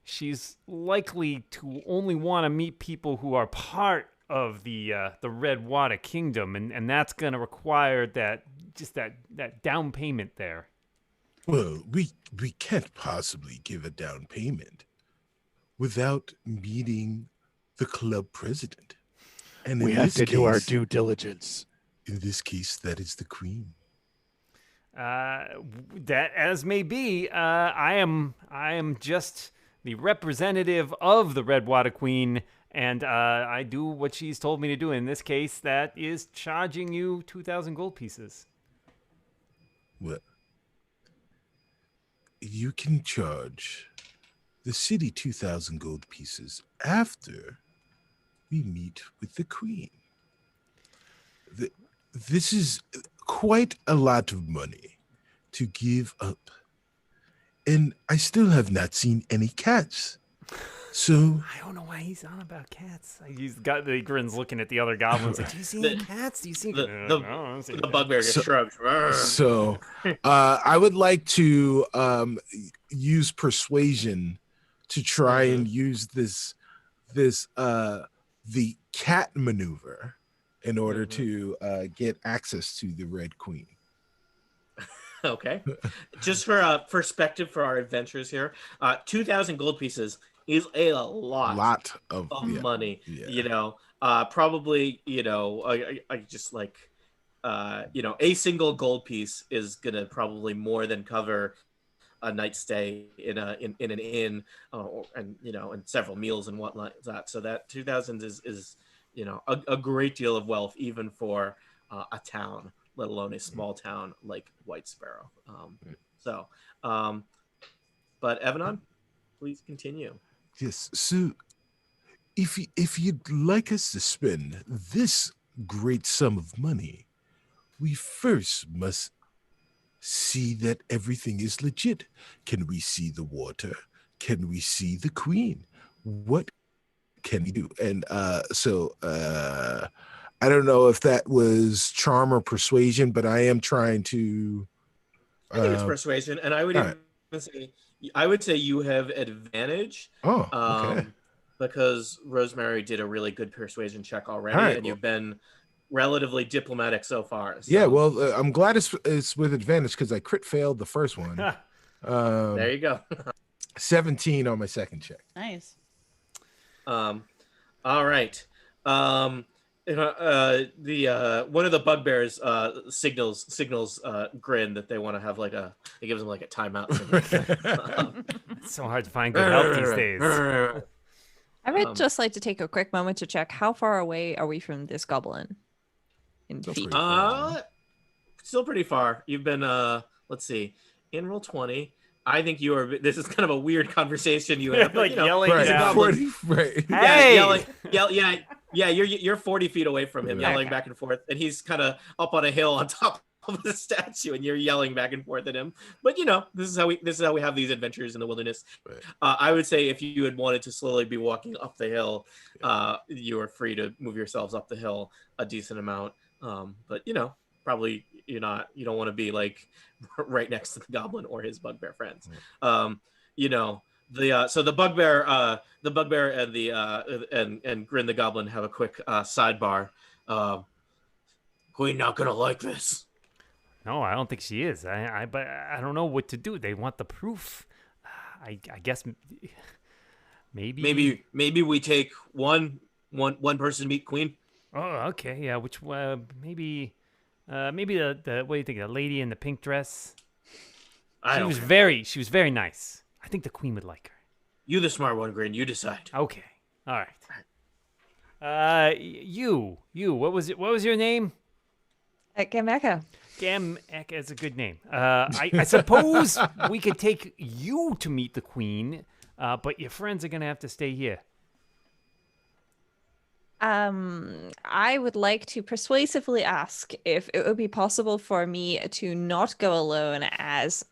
she's likely to only want to meet people who are part of the Redwater Kingdom, and that's going to require that down payment there. Well, we can't possibly give a down payment without meeting the club president. And We in have this to do our case- due diligence. In this case, that is the queen. That as may be, I am just the representative of the Redwater Queen, and I do what she's told me to do. In this case, that is charging you 2,000 gold pieces. Well, you can charge the city 2,000 gold pieces after we meet with the queen. This is quite a lot of money to give up. And I still have not seen any cats. So I don't know why he's on about cats. He's got the grins looking at the other goblins like, do you see any cats? Do you see The No, I don't see any cats." bugbear just shrugs. So I would like to use persuasion to try and use the cat maneuver in order to get access to the Red Queen. Okay. Just for perspective for our adventures here, 2,000 gold pieces is a lot of money. Yeah. You know, probably, you know, I just like, you know, a single gold piece is gonna probably more than cover a night stay in an inn, and you know, and several meals and whatnot. So that 2,000 is you know a great deal of wealth even for a town, let alone a small town like Whitesparrow. But Evanon, please continue. Yes. So if you'd like us to spend this great sum of money, we first must see that everything is legit. Can we see the water? Can we see the queen? What can we do? And I don't know if that was charm or persuasion, but I am trying to. I think it's persuasion, and I would say you have advantage. Oh, okay. Because Rosemary did a really good persuasion check already, All right, and you've been relatively diplomatic so far. So. Yeah, well, I'm glad it's with advantage because I crit failed the first one. There you go. 17 on my second check. Nice. All right. One of the bugbears signals Grin that they want to have it gives them like a timeout. It's so hard to find good help these days. I would just like to take a quick moment to check how far away are we from this goblin in That's feet. pretty Still pretty far. You've been let's see, in roll 20. I think you are. This is kind of a weird conversation you have, like you know, yelling Right, down. 40, right. Hey! Yeah, you're 40 feet away from him, yelling Okay. back and forth, and he's kind of up on a hill on top of the statue, and you're yelling back and forth at him. But you know, this is how we have these adventures in the wilderness. Right. I would say if you had wanted to slowly be walking up the hill, you are free to move yourselves up the hill a decent amount. But you know, probably you don't want to be like right next to the goblin or his bugbear friends. You know, so the bugbear and and Grin the Goblin have a quick sidebar. Queen not gonna like this. No, I don't think she is. But I don't know what to do. They want the proof. I guess maybe we take one person to meet Queen. Oh, okay. Yeah. Which maybe the what do you think? The lady in the pink dress. She was very nice. I think the queen would like her. You the smart one, Grin. You decide. Okay. All right. You. What was your name? Gameka. Gameka is a good name. I suppose we could take you to meet the queen, but your friends are gonna have to stay here. I would like to persuasively ask if it would be possible for me to not go alone, as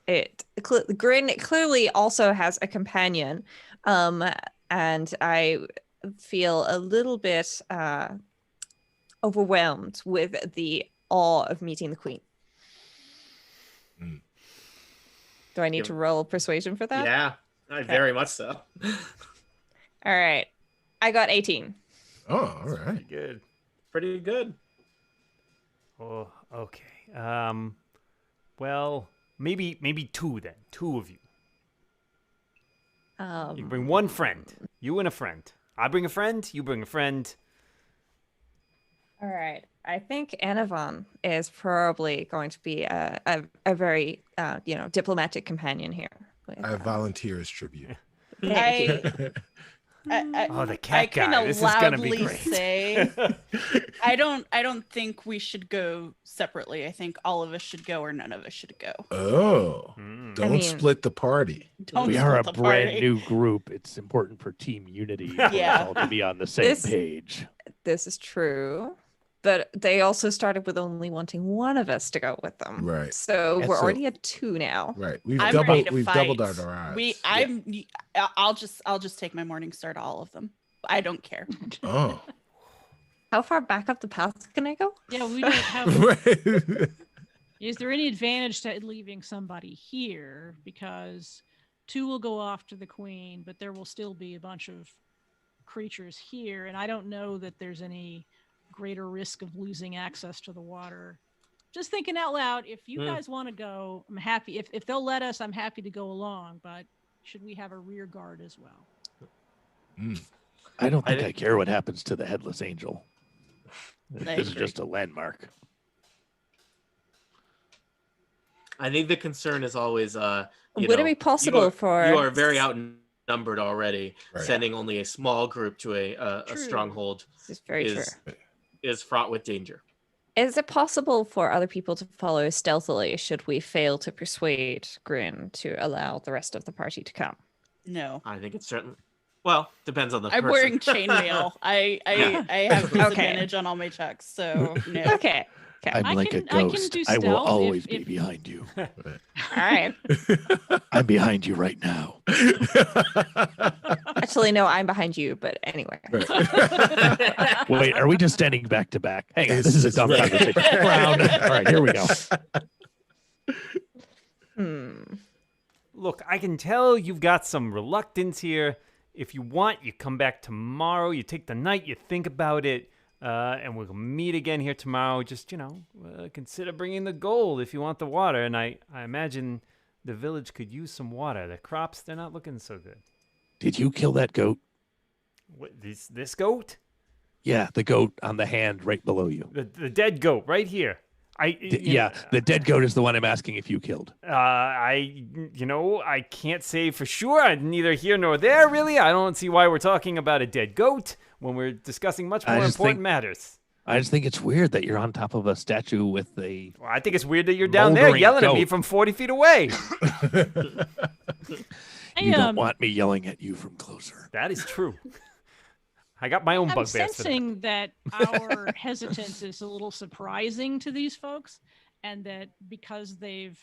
Grin clearly also has a companion, and I feel a little bit overwhelmed with the awe of meeting the Queen. Do I need to roll persuasion for that? Yeah, very much so. All right, I got 18. Oh, all right. Good. Pretty good. Oh, okay. Well, maybe two then. Two of you. You bring one friend. You and a friend. I bring a friend. You bring a friend. All right. I think Anavan is probably going to be a very diplomatic companion here. I volunteer as tribute. The cat guy. I This is can gonna be loudly great. say, I don't think we should go separately. I think all of us should go, or none of us should go. Oh, don't split the party. We are a split the brand party. new group. It's important for team unity for Yeah. us all to be on the same page. This is true. But they also started with only wanting one of us to go with them. Right. So And we're so- already at 2 now. Right. We've I'm ready doubled. to We've doubled fight. our odds. I'll just take my morning star to all of them. I don't care. Oh. How far back up the path can I go? Yeah, we don't have. Right. Is there any advantage to leaving somebody here? Because 2 will go off to the Queen, but there will still be a bunch of creatures here, and I don't know that there's any greater risk of losing access to the water. Just thinking out loud, if you guys want to go, I'm happy. If they'll let us, I'm happy to go along, but should we have a rear guard as well? I don't think I care what happens to the Headless Angel. I This is agree. just a landmark. I think the concern is always, Would it be possible for- you are very outnumbered already. Right. Sending only a small group to a True. stronghold This is very true. is fraught with danger. Is it possible for other people to follow stealthily should we fail to persuade Grin to allow the rest of the party to come? No. I think it's certain. Well, depends on the I'm person. wearing chainmail. I have disadvantage on all my checks, so no. Okay. I'm I like can- a I can ghost. do I will stealth always if- be behind you. All right. I'm behind you right now. Actually, no, I'm behind you, but anyway. Wait, are we just standing back to back? Hang on, It's- this is a it's dumb right. conversation. Round. All right, here we go. Look, I can tell you've got some reluctance here. If you want, you come back tomorrow. You take the night, you think about it, and we'll meet again here tomorrow. Just, consider bringing the gold if you want the water. And I imagine the village could use some water. The crops, they're not looking so good. Did you kill that goat? What, this goat? Yeah, the goat on the hand right below you. The dead goat right here. Yeah, the dead goat is the one I'm asking if you killed. I can't say for sure. I'm neither here nor there, really. I don't see why we're talking about a dead goat when we're discussing much I more just important think- matters. I just think it's weird that you're on top of a statue with a. Well, I think it's weird that you're down there Moldering yelling at me goat. from 40 feet away. You don't want me yelling at you from closer. That is true. I got my own I'm bugbears for that. sensing that our hesitance is a little surprising to these folks, and that because they've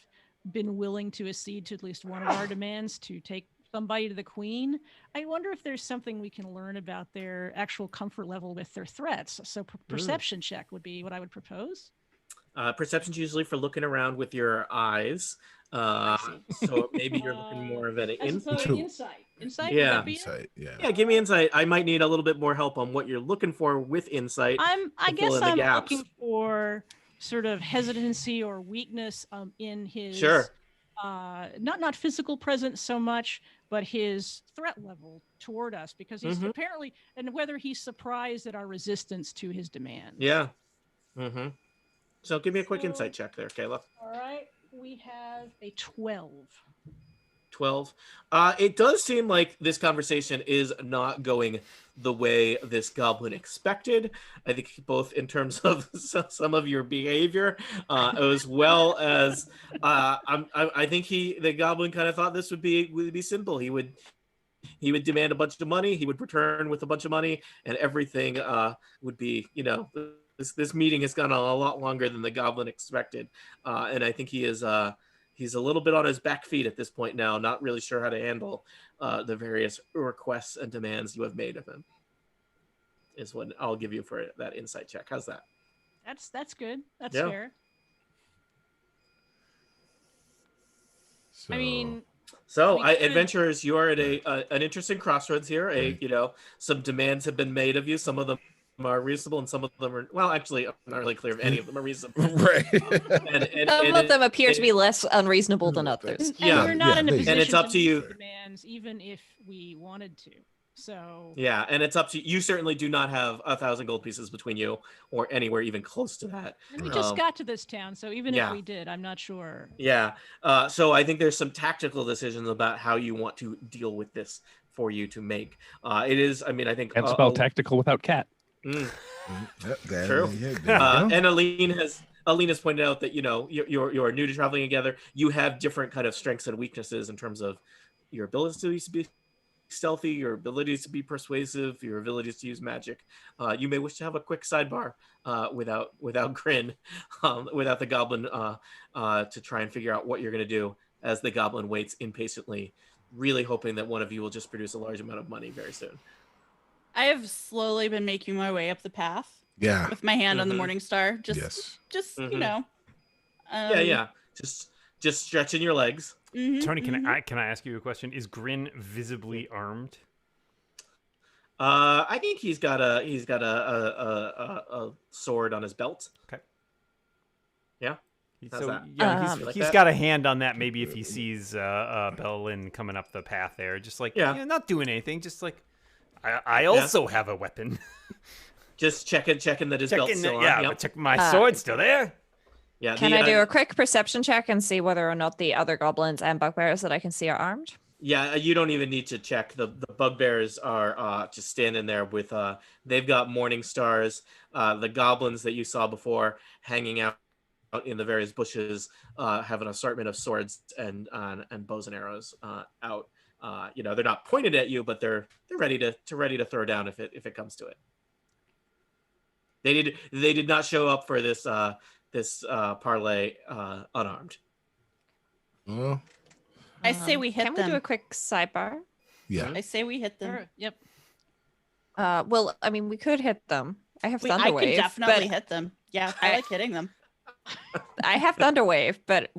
been willing to accede to at least one of our demands to take somebody to the Queen, I wonder if there's something we can learn about their actual comfort level with their threats. So perception check would be what I would propose. Perception's usually for looking around with your eyes. So maybe you're looking more of an Insight. Insight. Yeah. Would that be it? Insight, yeah. Yeah, give me insight. I might need a little bit more help on what you're looking for with insight. I to fill guess in the I'm gaps. looking for sort of hesitancy or weakness in his Sure. not physical presence so much, but his threat level toward us, because he's apparently, and whether he's surprised at our resistance to his demands. Yeah. Mm-hmm. So give me a quick So- insight check there, Kayla. All right, we have a 12. 12. It does seem like this conversation is not going the way this goblin expected. I think both in terms of some of your behavior, as well as I think the goblin kind of thought this would be simple. He would he would demand a bunch of money. He would return with a bunch of money, and everything would be, this meeting has gone on a lot longer than the goblin expected, and I think he's a little bit on his back feet at this point now, not really sure how to handle the various requests and demands you have made of him. Is what I'll give you for that insight check. How's that? That's good. That's Yeah. fair. So, I mean, So, we could- adventurers, you are at an interesting crossroads here. Some demands have been made of you. Some of them are reasonable, and some of them are, well, actually, I'm not really clear if any of them are reasonable. right. Some of them appear to be less unreasonable than others. and Yeah. we're not in a Yeah, position and it's up to to meet you. the demands, even if we wanted to. So Yeah, and it's up to you. You certainly do not have 1,000 gold pieces between you, or anywhere even close to that. and we just Um, got to this town, so even yeah. if we did, I'm not sure. Yeah. So I think there's some tactical decisions about how you want to deal with this for you to make. It is, I mean, I think. Can't spell tactical without cat. Mm. True. And Aline has pointed out that you're new to traveling together. You have different kind of strengths and weaknesses in terms of your abilities to be stealthy, your abilities to be persuasive, your abilities to use magic. You may wish to have a quick sidebar without Grin, without the goblin, to try and figure out what you're going to do as the goblin waits impatiently, really hoping that one of you will just produce a large amount of money very soon. I have slowly been making my way up the path Yeah. with my hand on the Mhm. morning star. Just Mhm. Um, Yeah. Just stretching your legs. mhm, Tony, can mhm. I ask you a question? Is Grin visibly armed? I think he's got a sword on his belt. Okay. Yeah. How's So that? yeah, You like he's that? got a hand on that. Maybe if he sees Bellin coming up the path there, just like not doing anything, just like I also have a weapon. Just checking that his belt's still on. Yep. But check my sword's still there. Yeah. Can I do a quick perception check and see whether or not the other goblins and bugbears that I can see are armed? Yeah, you don't even need to check. The bugbears are just standing there with they've got morning stars. The goblins that you saw before hanging out in the various bushes have an assortment of swords and bows and arrows out. They're not pointed at you, but they're ready to throw down if it comes to it. They did not show up for this parlay unarmed. Well, I say we hit Can them. we do a quick sidebar? yeah. I say we hit them. Sure, Yep. Well, I mean, we could hit them. I have I Thunderwave. could definitely but hit them. Yeah, I like hitting them. I have Thunderwave, but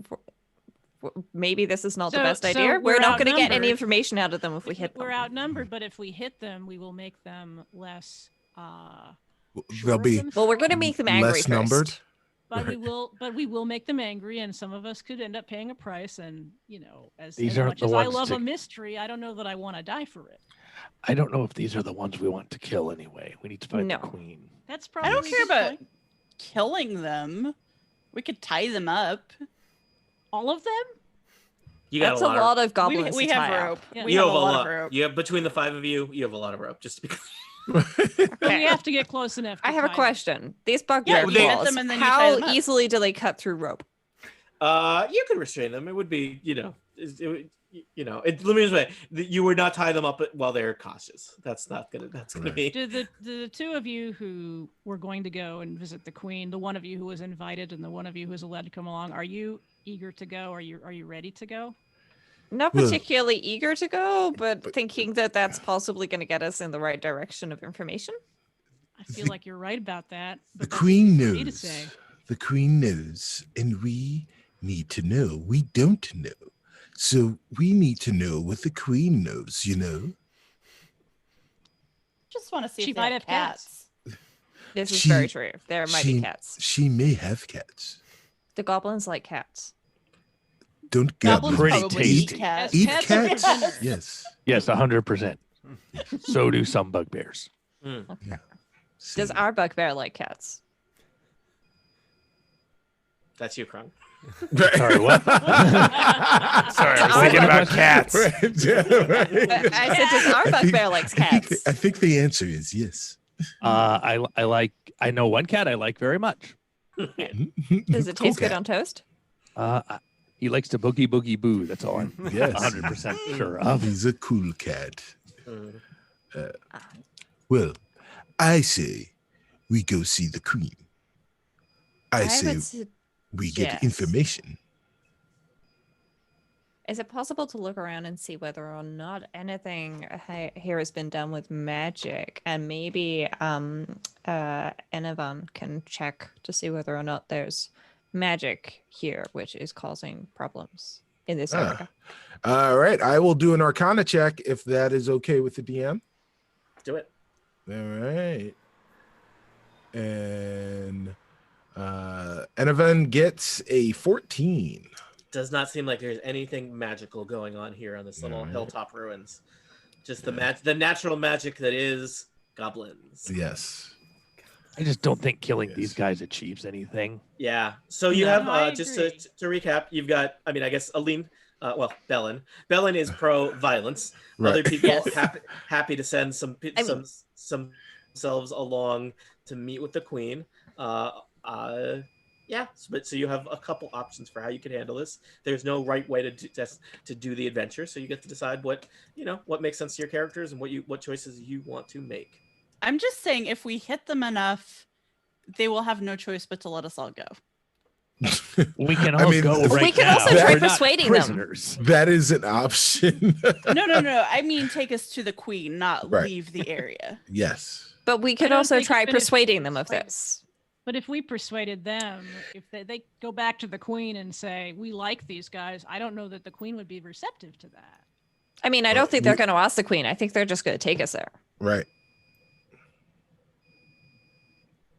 maybe this is not the So- best so idea. we're We're not going to get any outnumbered. information out of them if we hit them. We're outnumbered, but if we hit them, we will make them less. Sure They'll of be themselves. Well, we're going to make them angry less first. numbered. But Right. we will make them angry, and some of us could end up paying a price. And as These as aren't much the as I ones love to- a mystery, I don't know that I want to die for it. I don't know if these are the ones we want to kill anyway. We need to find No. the queen. That's I probably. don't a care good about point. killing them. We could tie them up. all of them. You got That's a lot of goblins We to have tie up. rope. Yeah. We You have have a lot of rope. You have between the 5 of you. You have a lot of rope. Just because. We have to get close enough. To I have a tie them. question. These bugbear you hit claws, them and then you tie them how up. easily do they cut through rope? You could restrain them. It would be, let me just say, you would not tie them up while they're cautious. That's gonna Right. be. Do the two of you who were going to go and visit the queen, the one of you who was invited and the one of you who was allowed to come along, are you eager to go? Are you ready to go? Not Well- particularly eager to go, but But- thinking that that's possibly going to get us in the right direction of information. I feel like you're right about that. The but that's queen for me to knows. say. The queen knows, and we need to know. We don't know. So we need to know what the queen knows, Just want to see She if they might have have cats. This is She- very true. There might be she- cats. She may have cats. The goblins like cats. Don't Goblins Pretty probably tasty. eat cats. Eat Pets cats? are- Yes. Yes, 100%. So do some bugbears. See, Does our bugbear like cats? That's you, Krung. Sorry, what? Sorry, I was thinking about cats. Right, yeah, right. I said, does our bugbear likes cats? I think the answer is yes. I know one cat I like very much. Does it Cool taste good cat. on toast? He likes to boogie boogie boo. That's all I'm Yes. 100% sure of. He's a cool cat. Mm. Well, I say we go see the queen. I say would we get suggest- information. Is it possible to look around and see whether or not anything here has been done with magic? And maybe Enovan can check to see whether or not there's magic here, which is causing problems in this area. All right. I will do an Arcana check if that is okay with the DM. Do it. All right. And Enovan gets a 14. Does not seem like there's anything magical going on here on this little Alright. hilltop ruins. Just the natural magic that is goblins. Yes. I just don't think killing Yes. these guys achieves anything. Yeah. So you No, have I just agree. to recap, you've got. I mean, I guess Aline. Bellin. Bellin is pro violence. Right. Other people Yes. happy to send some I mean- themselves along to meet with the queen. Yeah. So you have a couple options for how you can handle this. There's no right way to do the adventure, so you get to decide what makes sense to your characters and what choices you want to make. I'm just saying, if we hit them enough, they will have no choice but to let us all go. We can I all mean, go We right can now. also try We're not persuading them. prisoners. That is an option. No. I mean, take us to the queen, not Right. leave the area. Yes. But we I could don't also think try even if- persuading them of Wait. this. But if we persuaded them, if they go back to the queen and say, we like these guys, I don't know that the queen would be receptive to that. I mean, I don't think they're going to ask the queen. I think they're just going to take us there. Right.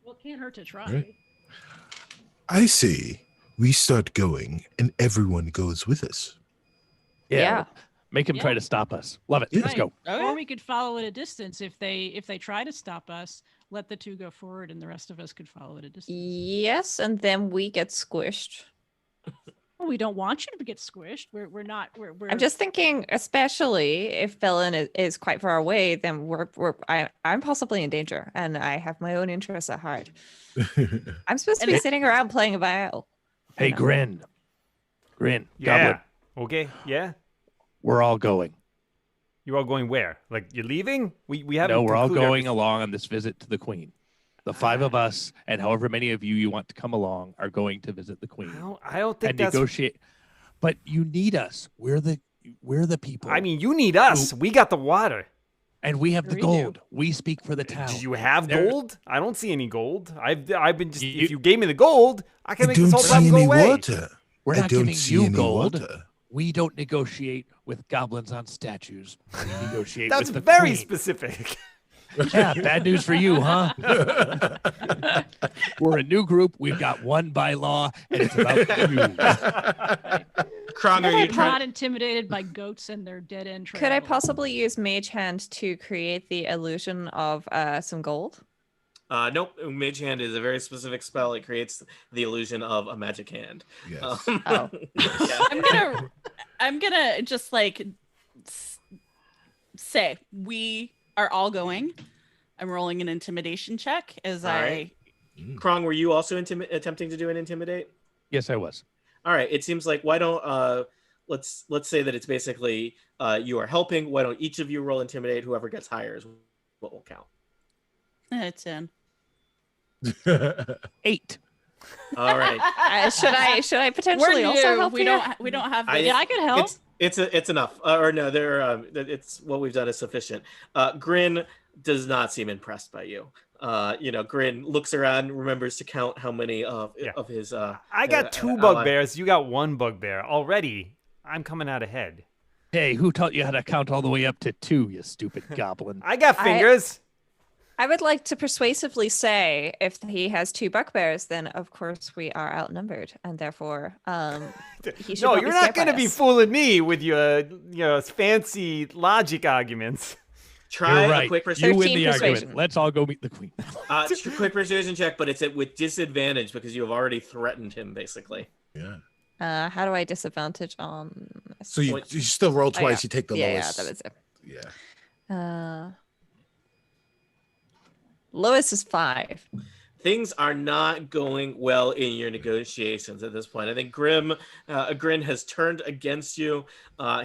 Well, it can't hurt to try. Right. I say we start going and everyone goes with us. Yeah. Make them try Yeah. to stop us. Love it. Yeah. Let's go. Or we could follow at a distance. If they try to stop us, let the two go forward and the rest of us could follow at a distance. Yes, and then we get squished. Well, we don't want you to get squished. We're not. We're. I'm just thinking, especially if Bellin is quite far away, then I'm possibly in danger, and I have my own interests at heart. I'm supposed to And be it- sitting around playing a viol. Hey, Grin. Grin. Yeah. Goblin. Okay. Yeah. We're all going. You're all going where? Like you're leaving? We haven't. No, we're all concluded our- going along on this visit to the queen. The five of us and however many of you want to come along are going to visit the queen I don't think and that's. negotiate. But you need us. We're the people. I mean, you need us. We got the water. and we have the Sure we do. gold. We speak for the town. Do you have There- gold? I don't see any gold. I've been just. You- If you gave me the gold, I can I make this don't whole see problem go any away. water. We're I not don't giving see you any gold. water. We don't negotiate with goblins on statues. We negotiate That's with the very queen. specific. Yeah, bad news for you, huh? We're a new group. We've got one bylaw, and it's about you. Kronger, you I'm trying? not intimidated by goats and their dead end trail. Could I possibly use Mage Hand to create the illusion of some gold? Nope. Mage Hand is a very specific spell. It creates the illusion of a magic hand. Yes. Oh. Yeah. I'm gonna just like say we are all going. I'm rolling an intimidation check as All right. Krong, were you also attempting to do an intimidate? Yes, I was. All right. It seems like why don't let's say that it's basically you are helping. Why don't each of you roll intimidate? Whoever gets higher is what will count. It's in. 8. All right. Should I potentially We're also new. help We here? don't have. I- this. Yeah, I could help. It's enough. Or no, it's what we've done is sufficient. Grin does not seem impressed by you. Grin looks around, remembers to count how many of his. I got two ally- bugbears. You got one bugbear. Already, I'm coming out ahead. Hey, who taught you how to count all the way up to 2, you stupid goblin? I got fingers. I would like to persuasively say if he has 2 bugbears, then of course we are outnumbered, and therefore he should No, not you're be not scared by going to be us. fooling me with your fancy logic arguments. Try You're a quick quick You persuasion. win 13 the argument. persuasion. Let's all go meet the queen. Quick persuasion check, but it's with disadvantage because you have already threatened him, basically. Yeah. How do I disadvantage on? So you still roll Oh, twice. yeah. You take the yeah, lowest. Yeah, that was it. Yeah. Lowest is 5. things are not going well in your negotiations at this point. I think Grin has turned against you.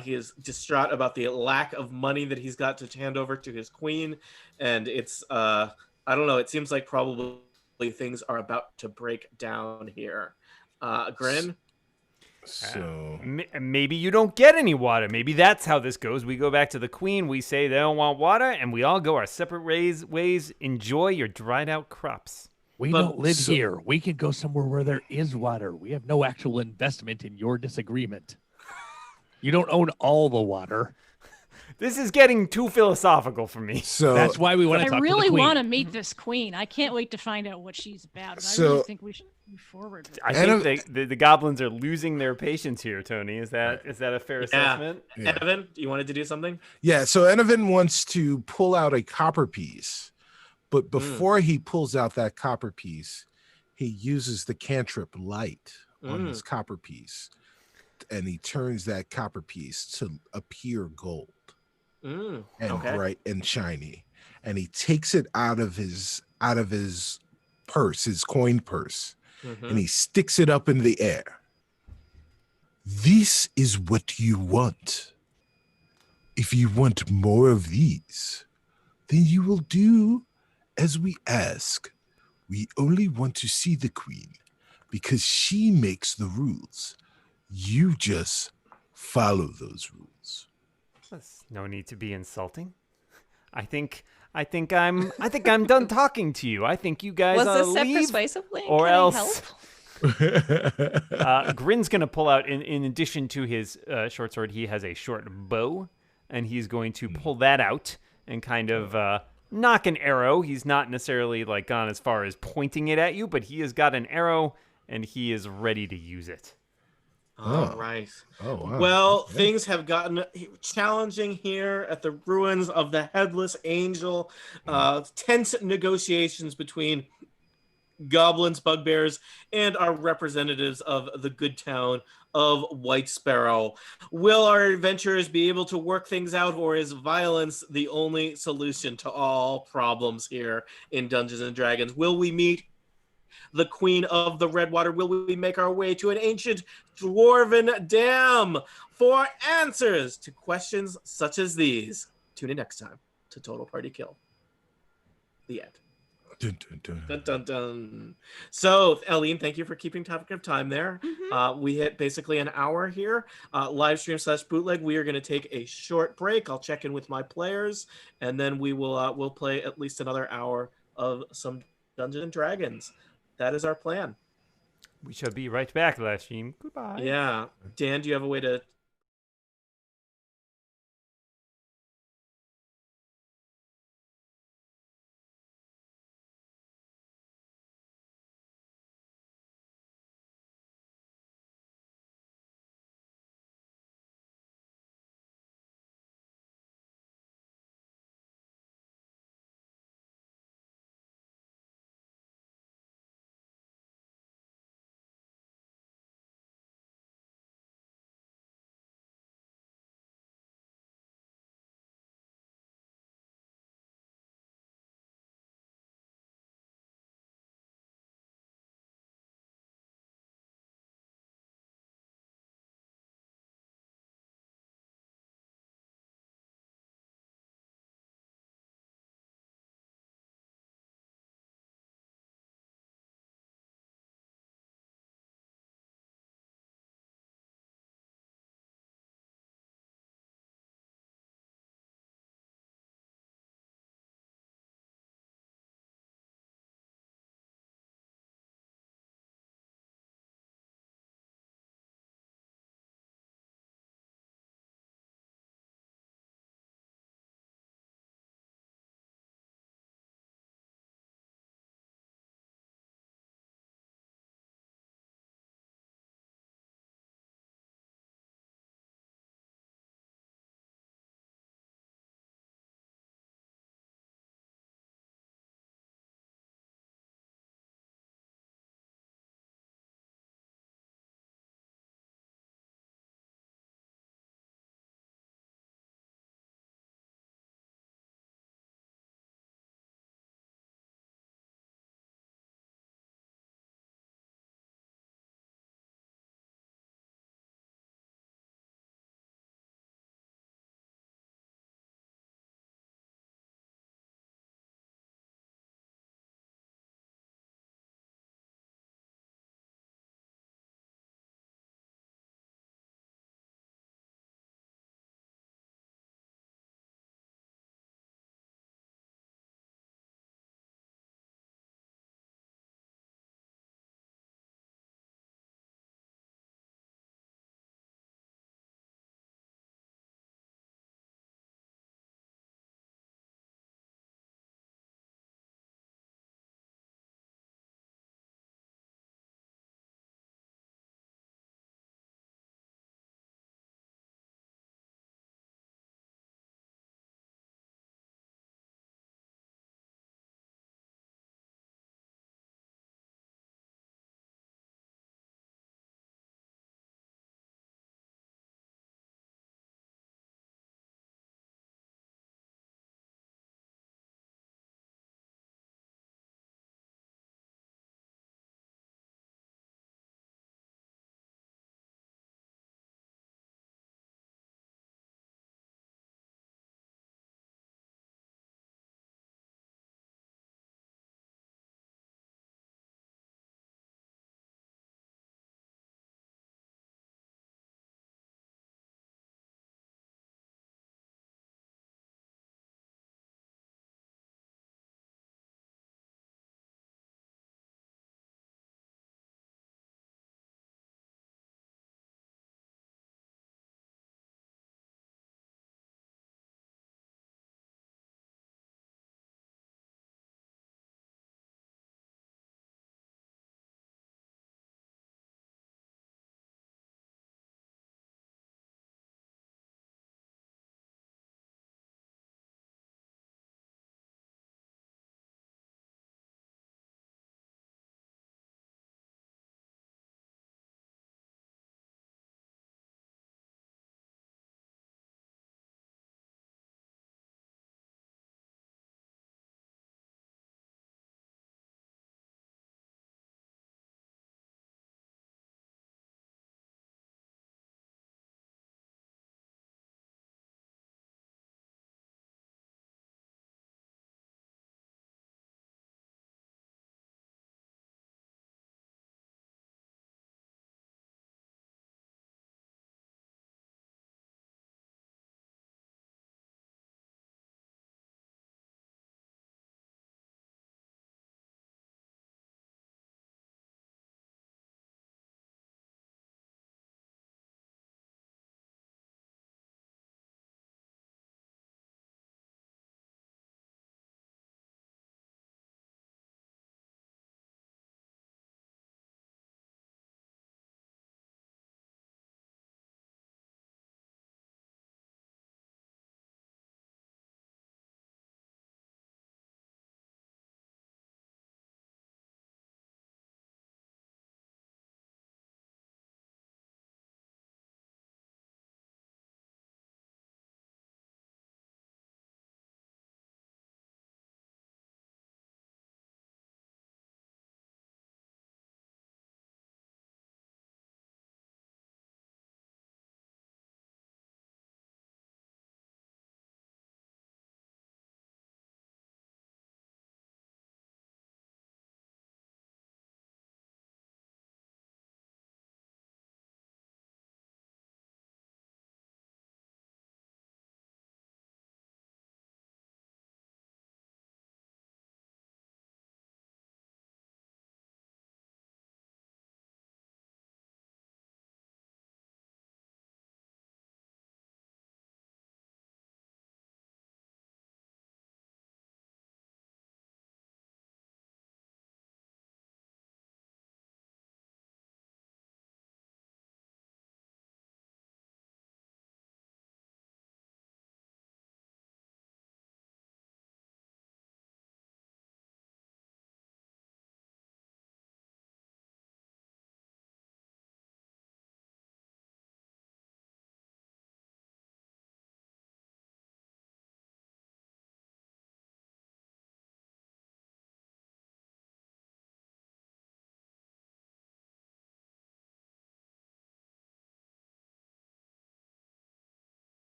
He is distraught about the lack of money that he's got to hand over to his queen, and it's I don't know. It seems like probably things are about to break down here. Grin. So maybe you don't get any water. Maybe that's how this goes. We go back to the queen. We say they don't want water, and we all go our separate ways. Enjoy your dried out crops. We don't live here. We can go somewhere where there is water. We have no actual investment in your disagreement. You don't own all the water. This is getting too philosophical for me. So that's why we want to talk to the queen. I really want to meet this queen. I can't wait to find out what she's about. And I really think we should move forward with I think the goblins are losing their patience here, Tony. Is that a fair assessment? Yeah. Evan, you wanted to do something? Yeah, so Evan wants to pull out a copper piece, but before he pulls out that copper piece, he uses the cantrip light on his copper piece, and he turns that copper piece to appear gold. And bright and shiny, and he takes it out of his purse, his coin purse, and he sticks it up in the air. This is what you want. If you want more of these, then you will do as we ask. We only want to see the queen because she makes the rules. You just follow those rules. There's no need to be insulting. I think I'm done talking to you. I think you guys Was this leave, persuasively? or Can else. I help? Grin's gonna pull out in addition to his short sword. He has a short bow, and he's going to pull that out and kind of knock an arrow. He's not necessarily like gone as far as pointing it at you, but he has got an arrow and he is ready to use it. All right. Oh, wow. Well, things have gotten challenging here at the ruins of the Headless Angel. Tense negotiations between goblins, bugbears, and our representatives of the good town of Whitesparrow. Will our adventurers be able to work things out, or is violence the only solution to all problems here in Dungeons and Dragons? Will we meet the Queen of the Redwater? Will we make our way to an ancient dwarven dam? For answers to questions such as these, tune in next time to Total Party Kill. The end. Dun, dun, dun. Dun, dun, dun. So, Eileen, thank you for keeping topic of time there. We hit basically an hour here. Live stream / bootleg. We are going to take a short break. I'll check in with my players, and then we will we'll play at least another hour of some Dungeons and Dragons. That is our plan. We shall be right back, live stream. Goodbye. Yeah. Dan, do you have a way to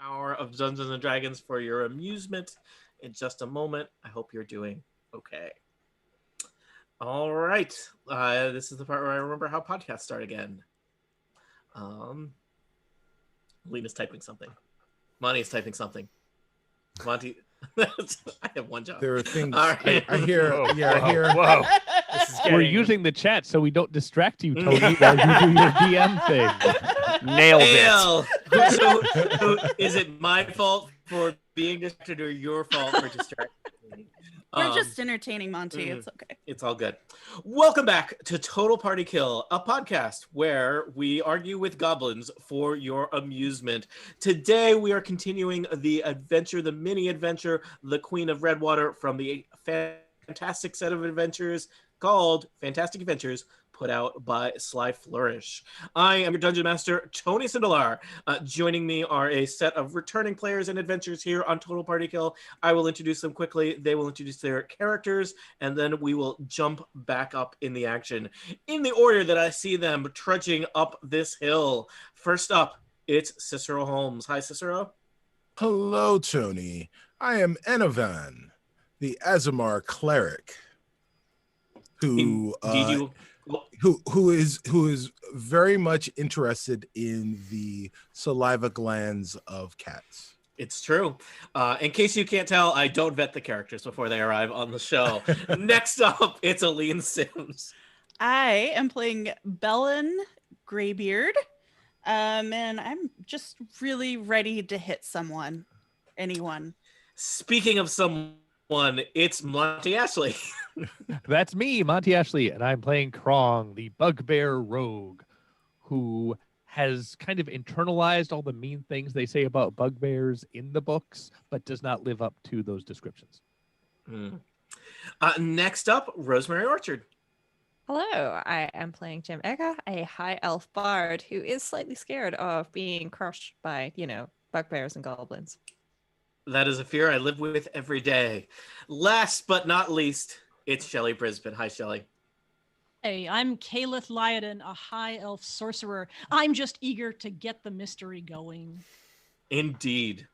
hour of Dungeons and Dragons for your amusement in just a moment. I hope you're doing okay. All right. This is the part where I remember how podcasts start again. Lena's typing something. Monty's typing something. Monty, I have one job. There are things All right. I hear. Whoa, Yeah, I hear. Whoa. This is We're getting using the chat so we don't distract you, Tony, while you do your DM thing. nailed it. Hail! So, is it my fault for being distracted or your fault for distracting me? We're just entertaining Monty. mm. It's okay. It's all good. Welcome back to Total Party Kill, a podcast where we argue with goblins for your amusement. Today we are continuing the adventure, the mini adventure, The Queen of Redwater, from the fantastic set of adventures called Fantastic Adventures, put out by Sly Flourish. I am your Dungeon Master, Tony Sindelar. Joining me are a set of returning players and adventures here on Total Party Kill. I will introduce them quickly. They will introduce their characters, and then we will jump back up in the action in the order that I see them trudging up this hill. First up, it's Cicero Holmes. Hi, Cicero. Hello, Tony. I am Enovan, the Azamar cleric, who who is very much interested in the saliva glands of cats. It's true. In case you can't tell, I don't vet the characters before they arrive on the show. Next up, it's Aline Sims. I am playing Bellin Greybeard, and I'm just really ready to hit someone, anyone. Speaking of someone, it's Monty Ashley. That's me, Monty Ashley, and I'm playing Krong, the bugbear rogue, who has kind of internalized all the mean things they say about bugbears in the books, but does not live up to those descriptions. Next up, Rosemary Orchard. Hello, I am playing Jim Egger, a high elf bard who is slightly scared of being crushed by, bugbears and goblins. That is a fear I live with every day. Last but not least, it's Shelley Brisbane. Hi, Shelley. Hey, I'm Calith Lyodon, a high elf sorcerer. I'm just eager to get the mystery going. Indeed.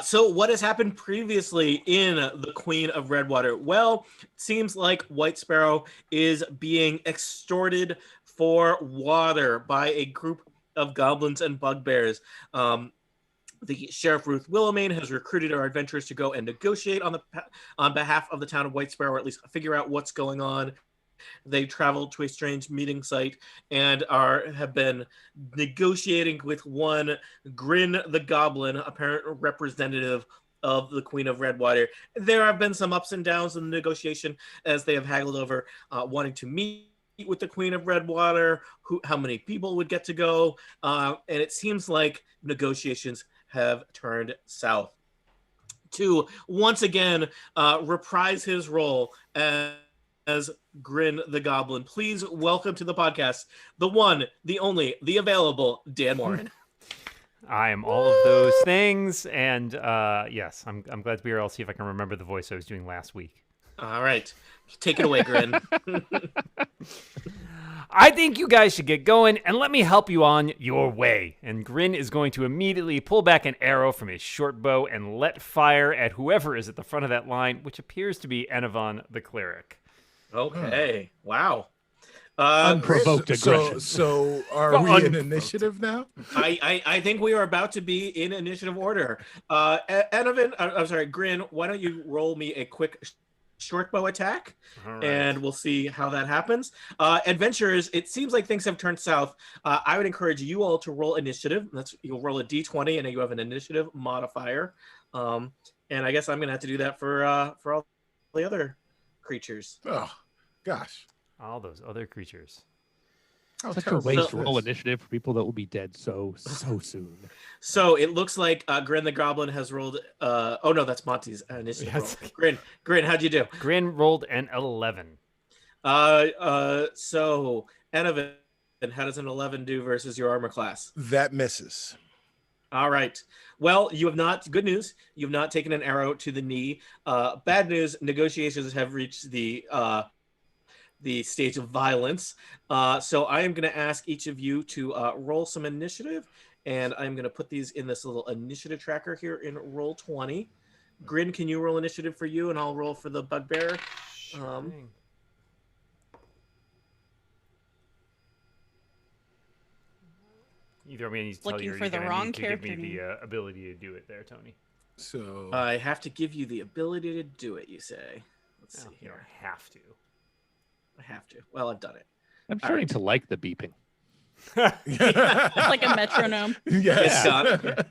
So what has happened previously in The Queen of Redwater? Well, it seems like Whitesparrow is being extorted for water by a group of goblins and bugbears. The Sheriff Ruth Willowmane has recruited our adventurers to go and negotiate on behalf of the town of Whitesparrow, or at least figure out what's going on. They traveled to a strange meeting site and have been negotiating with one Grin the Goblin, apparent representative of the Queen of Redwater. There have been some ups and downs in the negotiation as they have haggled over wanting to meet with the Queen of Redwater, how many people would get to go, and it seems like negotiations have turned south. To once again reprise his role as Grin the Goblin, please welcome to the podcast the one, the only, the available Dan Morin. I am all of those things, and yes, I'm glad to be here. I'll see if I can remember the voice I was doing last week. All right, take it away, Grin. I think you guys should get going and let me help you on your way. And Grin is going to immediately pull back an arrow from his short bow and let fire at whoever is at the front of that line, which appears to be Enovan the cleric. Okay, wow. Unprovoked aggression. So are we in initiative now? I think we are about to be in initiative order. Enovan, I'm sorry, Grin, why don't you roll me a quick short bow attack, right, and we'll see how that happens. Adventurers, it seems like things have turned south. I would encourage you all to roll initiative. You'll roll a d20 and you have an initiative modifier. And I guess I'm gonna have to do that for all the other creatures. Oh gosh, all those other creatures. Such a waste to roll initiative for people that will be dead so soon. So it looks like Grin the Goblin has rolled. Oh no, that's Monty's initiative roll. Grin, how'd you do? Grin rolled an 11. So Enovan, how does an 11 do versus your armor class? That misses. All right. Well, you have not. Good news. You have not taken an arrow to the knee. Bad news. Negotiations have reached the stage of violence. So I am going to ask each of you to roll some initiative, and I'm going to put these in this little initiative tracker here in roll 20. Grin, can you roll initiative for you, and I'll roll for the bugbear? Sure thing. Either I'm going to need to tell Looking you, or for you're the going to wrong need to give me character the ability to do it there, Tony. So I have to give you the ability to do it, you say. Let's see You don't here. have to. I have to. Well, I've done it. I'm starting to like the beeping. It's like a metronome. Yes. Scott.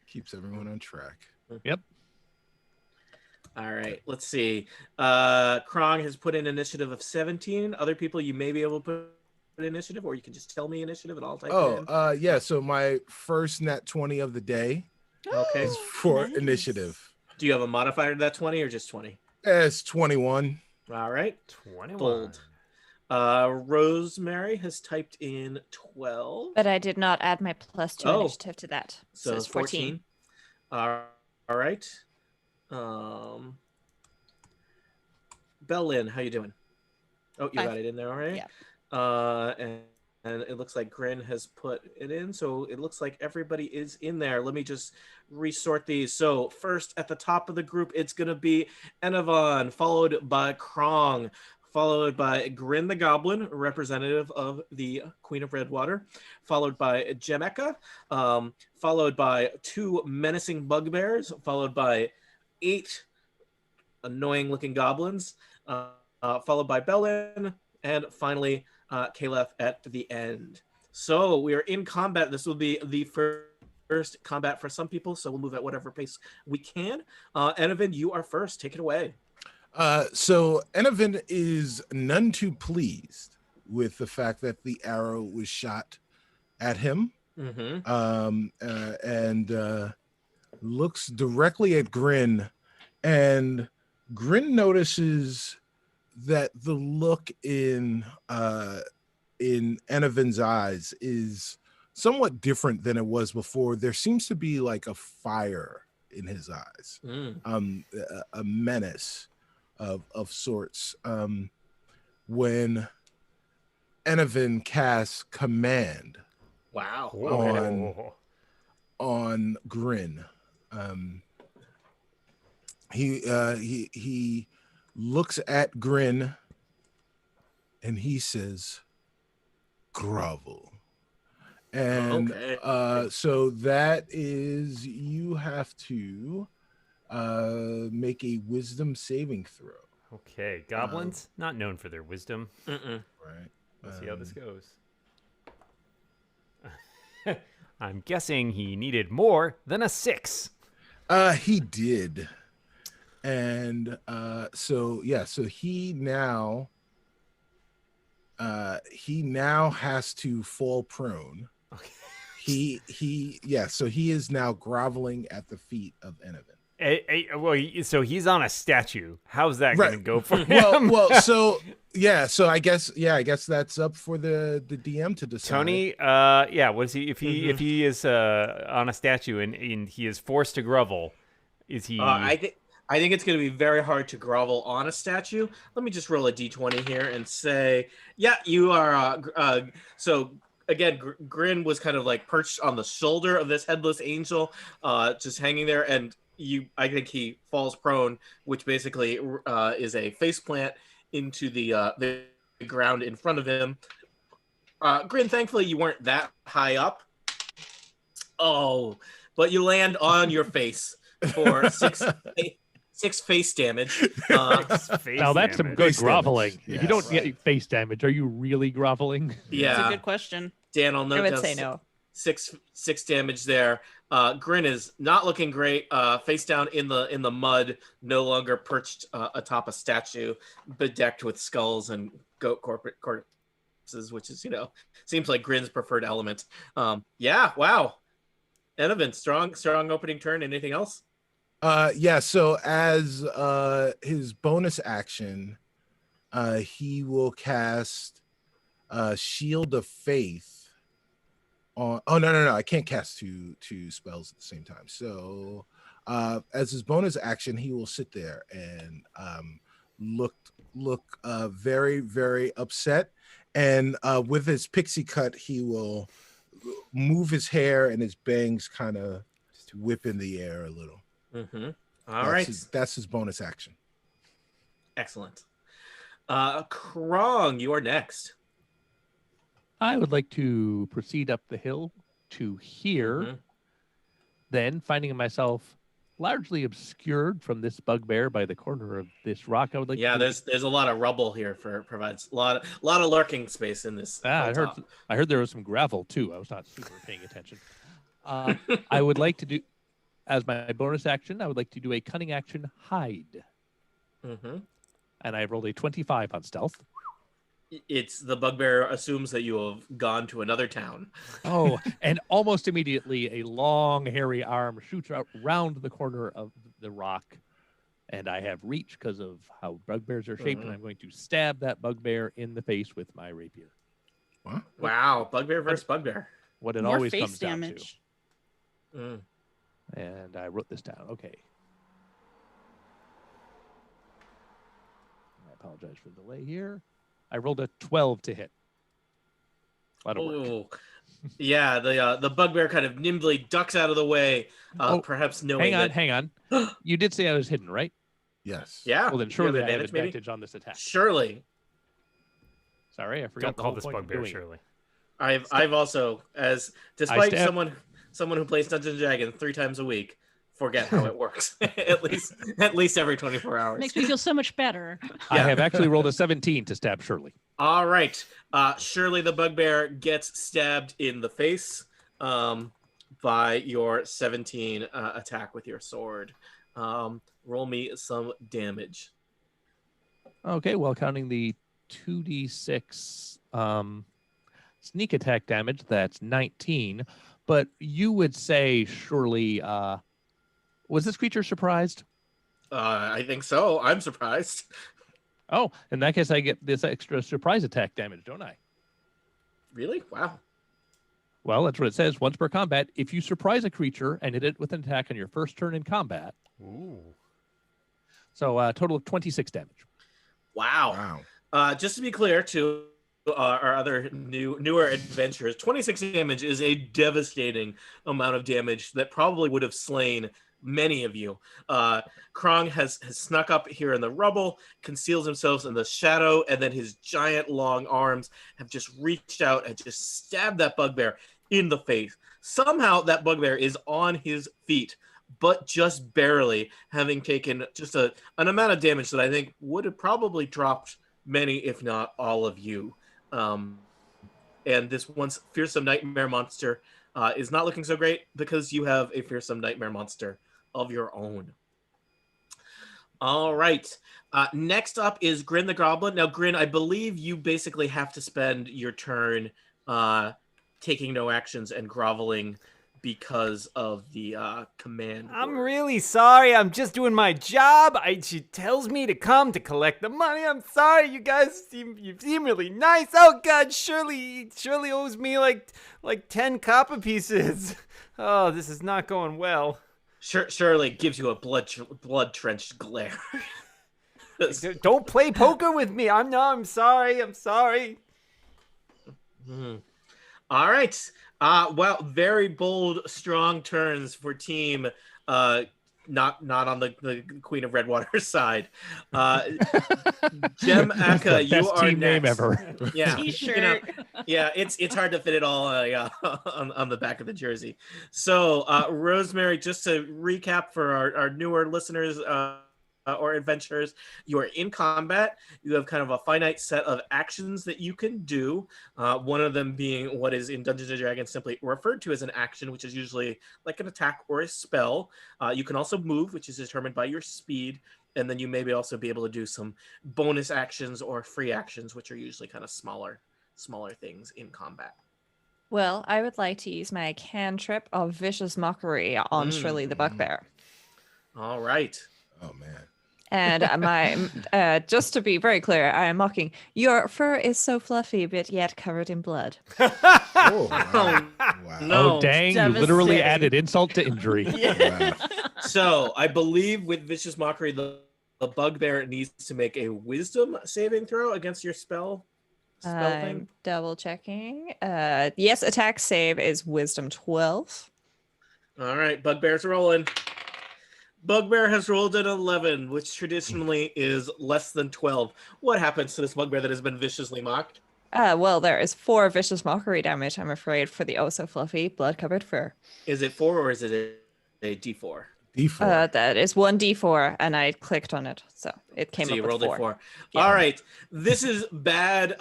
Keeps everyone on track. Yep. All right, let's see. Krong has put in initiative of 17. Other people, you may be able to put initiative, or you can just tell me initiative and I'll type it in. Yeah. So my first nat 20 of the day Okay. is for Nice. initiative. Do you have a modifier to that 20 or just 20? It's 21. All right. 21. Bold. Rosemary has typed in 12. But I did not add my +2 Oh. initiative to that. So it's 14. All right. Bell-Lynn, how you doing? Oh, you 5. got it in there already? Yeah. And it looks like Grin has put it in, so it looks like everybody is in there. Let me just resort these. So first at the top of the group, it's going to be Enavon, followed by Krong, followed by Grin the Goblin, representative of the Queen of Redwater, followed by Jemeka, followed by 2 menacing bugbears, followed by 8 annoying-looking goblins, followed by Bellin, and finally Caleb at the end. So we are in combat. This will be the first combat for some people, so we'll move at whatever pace we can. Enovin, you are first. Take it away. So Enovin is none too pleased with the fact that the arrow was shot at him, and looks directly at Grin, and Grin notices that the look in Enovin's eyes is somewhat different than it was before. There seems to be like a fire in his eyes, a menace of sorts. When Enovin casts command, Wow, on Grin, he looks at Grin and he says, "Grovel." And so that is, you have to make a wisdom saving throw. Okay, goblins not known for their wisdom. Right. Let's see how this goes. I'm guessing he needed more than a 6. He did. And so he now has to fall prone. Okay. So he is now groveling at the feet of Enovin. So he's on a statue. How's that going to go for him? So I guess that's up for the DM to decide. Tony, what is he? If he is on a statue and he is forced to grovel, is he? I think it's going to be very hard to grovel on a statue. Let me just roll a d20 here and say, yeah, you are. So again, Grin was kind of like perched on the shoulder of this headless angel, just hanging there, and I think he falls prone, which basically is a faceplant into the ground in front of him. Grin, thankfully you weren't that high up. Oh, but you land on your face for 6 face damage. Now that's some good groveling. Yes. If you don't get face damage, are you really groveling? Yeah, That's a good question. Dan, I'll note I would down say no. 6 damage there. Grin is not looking great. Face down in the mud, no longer perched atop a statue, bedecked with skulls and goat corpses, which is, seems like Grin's preferred element. Yeah, wow. Enovin, strong opening turn. Anything else? So as his bonus action, he will cast Shield of Faith on. Oh no, I can't cast two spells at the same time. So as his bonus action, he will sit there and look very, very upset. And with his pixie cut, he will move his hair and his bangs kind of whip in the air a little. Mm-hmm. All right. That's his bonus action. Excellent. Krong, you are next. I would like to proceed up the hill to here. Mm-hmm. Then, finding myself largely obscured from this bugbear by the corner of this rock, I would like. Yeah, to... there's a lot of rubble here provides a lot of lurking space in this. I heard there was some gravel too. I was not super paying attention. I would like to do, as my bonus action, I would like to do a cunning action, hide. Mm-hmm. And I rolled a 25 on stealth. It's the bugbear assumes that you have gone to another town. Oh, and almost immediately a long, hairy arm shoots out round the corner of the rock. And I have reach because of how bugbears are shaped, and I'm going to stab that bugbear in the face with my rapier. What? Wow, bugbear versus bugbear. What it More always face comes damage. down to. And I wrote this down. Okay. I apologize for the delay here. I rolled a 12 to hit. A lot of work. Yeah, the bugbear kind of nimbly ducks out of the way, perhaps knowing hang on. You did say I was hidden, right? Yes. Yeah. Well, then surely I have advantage, maybe? advantage on this attack. Surely. Sorry, I forgot. Don't call this bugbear Shirley. I've also, as despite someone who plays Dungeons and Dragons 3 times a week, forget how it works. at least every 24 hours. Makes me feel so much better. I have actually rolled a 17 to stab Shirley. All right. Shirley the bugbear gets stabbed in the face by your 17 attack with your sword. Roll me some damage. Okay, well, counting the 2d6 sneak attack damage, that's 19. But you would say, surely, was this creature surprised? I think so. I'm surprised. Oh, in that case, I get this extra surprise attack damage, don't I? Really? Wow. Well, that's what it says. Once per combat, if you surprise a creature and hit it with an attack on your first turn in combat. Ooh. So a total of 26 damage. Wow. Just to be clear to our other newer adventurers, 26 damage is a devastating amount of damage that probably would have slain many of you. Krong has snuck up here in the rubble, conceals himself in the shadow, and then his giant long arms have just reached out and just stabbed that bugbear in the face. Somehow that bugbear is on his feet, but just barely, having taken just an amount of damage that I think would have probably dropped many, if not all of you. And this once fearsome nightmare monster is not looking so great because you have a fearsome nightmare monster of your own. All right. Next up is Grin the Goblin. Now, Grin, I believe you basically have to spend your turn taking no actions and groveling because of the command. I'm really sorry. I'm just doing my job. She tells me to come to collect the money. I'm sorry. You guys seem really nice. Oh God, Shirley owes me like 10 copper pieces. Oh, this is not going well. Shirley gives you a blood-drenched glare. Don't play poker with me. I'm sorry. Mm-hmm. All right. Well, very bold, strong turns for team. Not on the Queen of Redwater's side. Gem Aka, you are team next. Name ever. Yeah, T-shirt. It's hard to fit it all on the back of the jersey. So, Rosemary, just to recap for our newer listeners or adventurers, you are in combat. You have kind of a finite set of actions that you can do. One of them being what is in Dungeons & Dragons simply referred to as an action, which is usually like an attack or a spell. You can also move, which is determined by your speed. And then you maybe also be able to do some bonus actions or free actions, which are usually kind of smaller things in combat. Well, I would like to use my cantrip of Vicious Mockery on Shirley the Bugbear. All right. Oh, man. And just to be very clear, I am mocking. Your fur is so fluffy, but yet covered in blood. Oh, wow. Wow. No. Oh, dang. You literally Devastating. added insult to injury. Wow. So I believe with Vicious Mockery, the bugbear needs to make a wisdom saving throw against your spell thing. I'm double checking. Yes, attack save is wisdom 12. All right, bugbear's rolling. Bugbear has rolled an 11, which traditionally is less than 12. What happens to this bugbear that has been viciously mocked? Well, there is 4 vicious mockery damage, I'm afraid, for the oh so fluffy blood-covered fur. Is it 4 or is it a D4? D4. That is 1d4, and I clicked on it, so it came So up you with rolled 4. a 4. Yeah. All right, this is bad.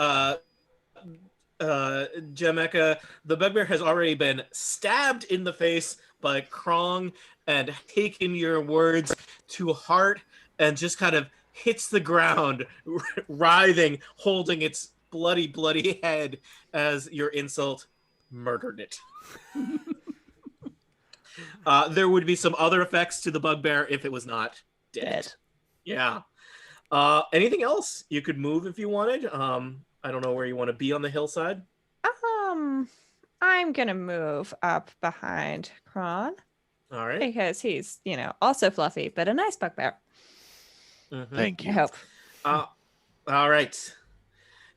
Jamaica, the bugbear has already been stabbed in the face by Krong and taken your words to heart and just kind of hits the ground, writhing, holding its bloody head as your insult murdered it. There would be some other effects to the bugbear if it was not dead. Yeah. Anything else? You could move if you wanted. I don't know where you want to be on the hillside. I'm gonna move up behind Kron All right. because he's, also fluffy, but a nice bugbear. Mhm. Thank I you. hope. All right.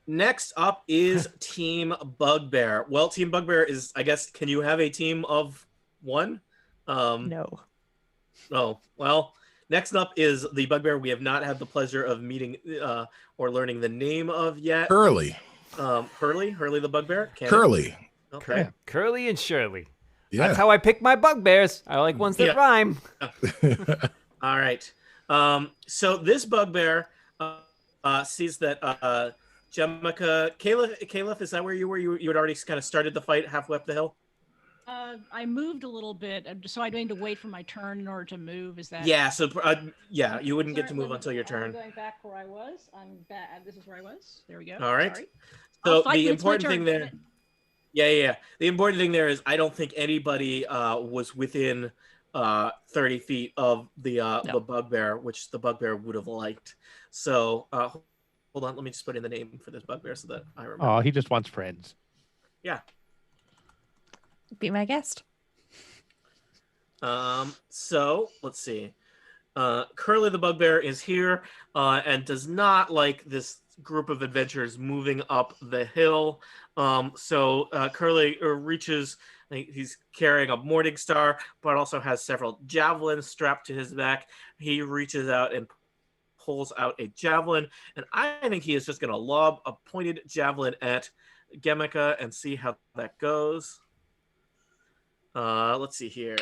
Next up is Team Bugbear. Well, Team Bugbear is, I guess, can you have a team of 1? No. Oh, well, next up is the bugbear we have not had the pleasure of meeting or learning the name of yet. Curly. Hurley the bugbear? Curly. Okay. Curly and Shirley. Yeah. That's how I pick my bugbears. I like ones that Yeah. rhyme. All right. So this bugbear sees that Jemica, Caliph, is that where you were? You had already kind of started the fight halfway up the hill? I moved a little bit, so I need to wait for my turn in order to move. Is that? Yeah. So you wouldn't get to move until your turn. I'm going back where I was. I'm back. This is where I was. There we go. All right. Sorry. So I'll fight the when it's my important thing turn. there. Yeah. The important thing there is I don't think anybody was within 30 feet of the bugbear, which the bugbear would have liked. So hold on, let me just put in the name for this bugbear so that I remember. Oh, he just wants friends. Yeah. Be my guest. So let's see. Curly the bugbear is here and does not like this group of adventurers moving up the hill. So Curly reaches. He's carrying a morning star, but also has several javelins strapped to his back. He reaches out and pulls out a javelin, and I think he is just going to lob a pointed javelin at Gemica and see how that goes. Let's see here.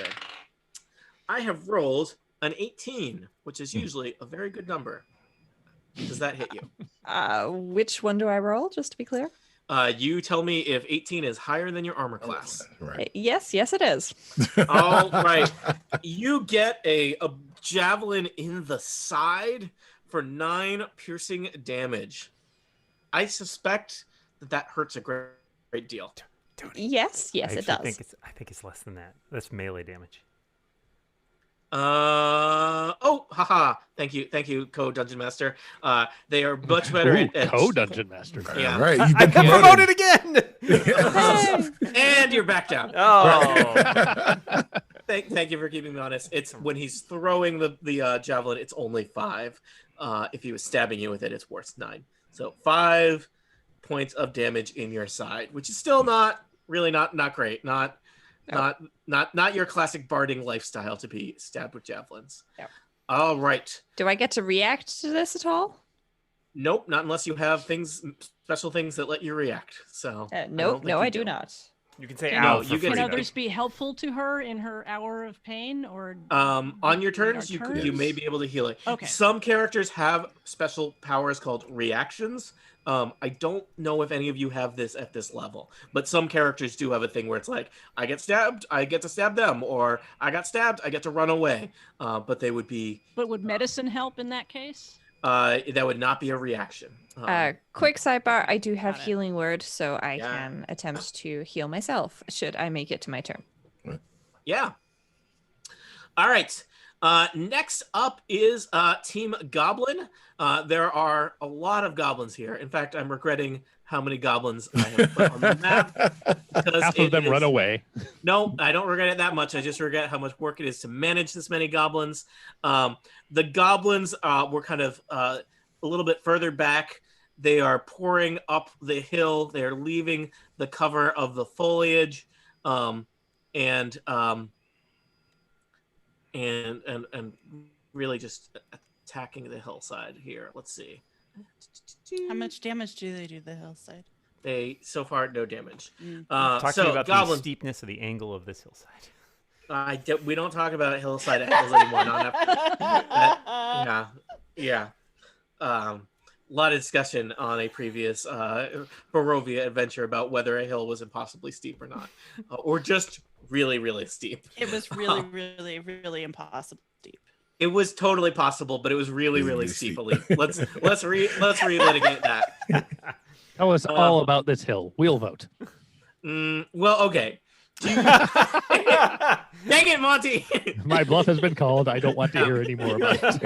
I have rolled an 18, which is usually a very good number. Does that hit you? Which one do I roll, just to be clear? You tell me if 18 is higher than your armor class. Right. Yes, it is. All right. You get a javelin in the side for 9 piercing damage. I suspect that hurts a great deal. Yes, it does. I think it's less than that. That's melee damage. Haha. Thank you, Co-Dungeon Master. They are much better at Co-Dungeon Master. Yeah. All right. You've I been got promoted again. And you're back down. Oh, Thank you for keeping me honest. It's when he's throwing the javelin, it's only 5. If he was stabbing you with it, it's worth 9. So 5 points of damage in your side, which is still not great. Not your classic barding lifestyle to be stabbed with javelins. No. All right. Do I get to react to this at all? Nope, not unless you have special things that let you react. So Nope, I do not. you can say Can ow. you for get Can free, others be helpful to her in her hour of pain, or on your during turns, our you may be able to heal it. Okay. Some characters have special powers called reactions. I don't know if any of you have this at this level, but some characters do have a thing where it's like, I get stabbed, I get to stab them, or I got stabbed, I get to run away. But they would be. But would medicine help in that case? That would not be a reaction. Quick sidebar, I do have Got it. healing word, so I Yeah. can attempt to heal myself should I make it to my turn. Yeah. All right. Next up is Team Goblin. There are a lot of goblins here. In fact, I'm regretting how many goblins I have put on the map. Half of them run away. No, I don't regret it that much. I just regret how much work it is to manage this many goblins. The goblins were kind of a little bit further back. They are pouring up the hill. They are leaving the cover of the foliage, and really just attacking the hillside here. Let's see. How much damage do they do to the hillside? They so far no damage. Talk to me about the steepness of the angle of this hillside. We don't talk about hillside angles anymore. Not after yeah. A lot of discussion on a previous Barovia adventure about whether a hill was impossibly steep or not, or just really, really steep. It was really, really, really impossible steep. It was totally possible, but it was really, really steep. Let's relitigate that. Tell us all about this hill. We'll vote. Well, okay. Dang it, Monty! My bluff has been called. I don't want to hear any more about it.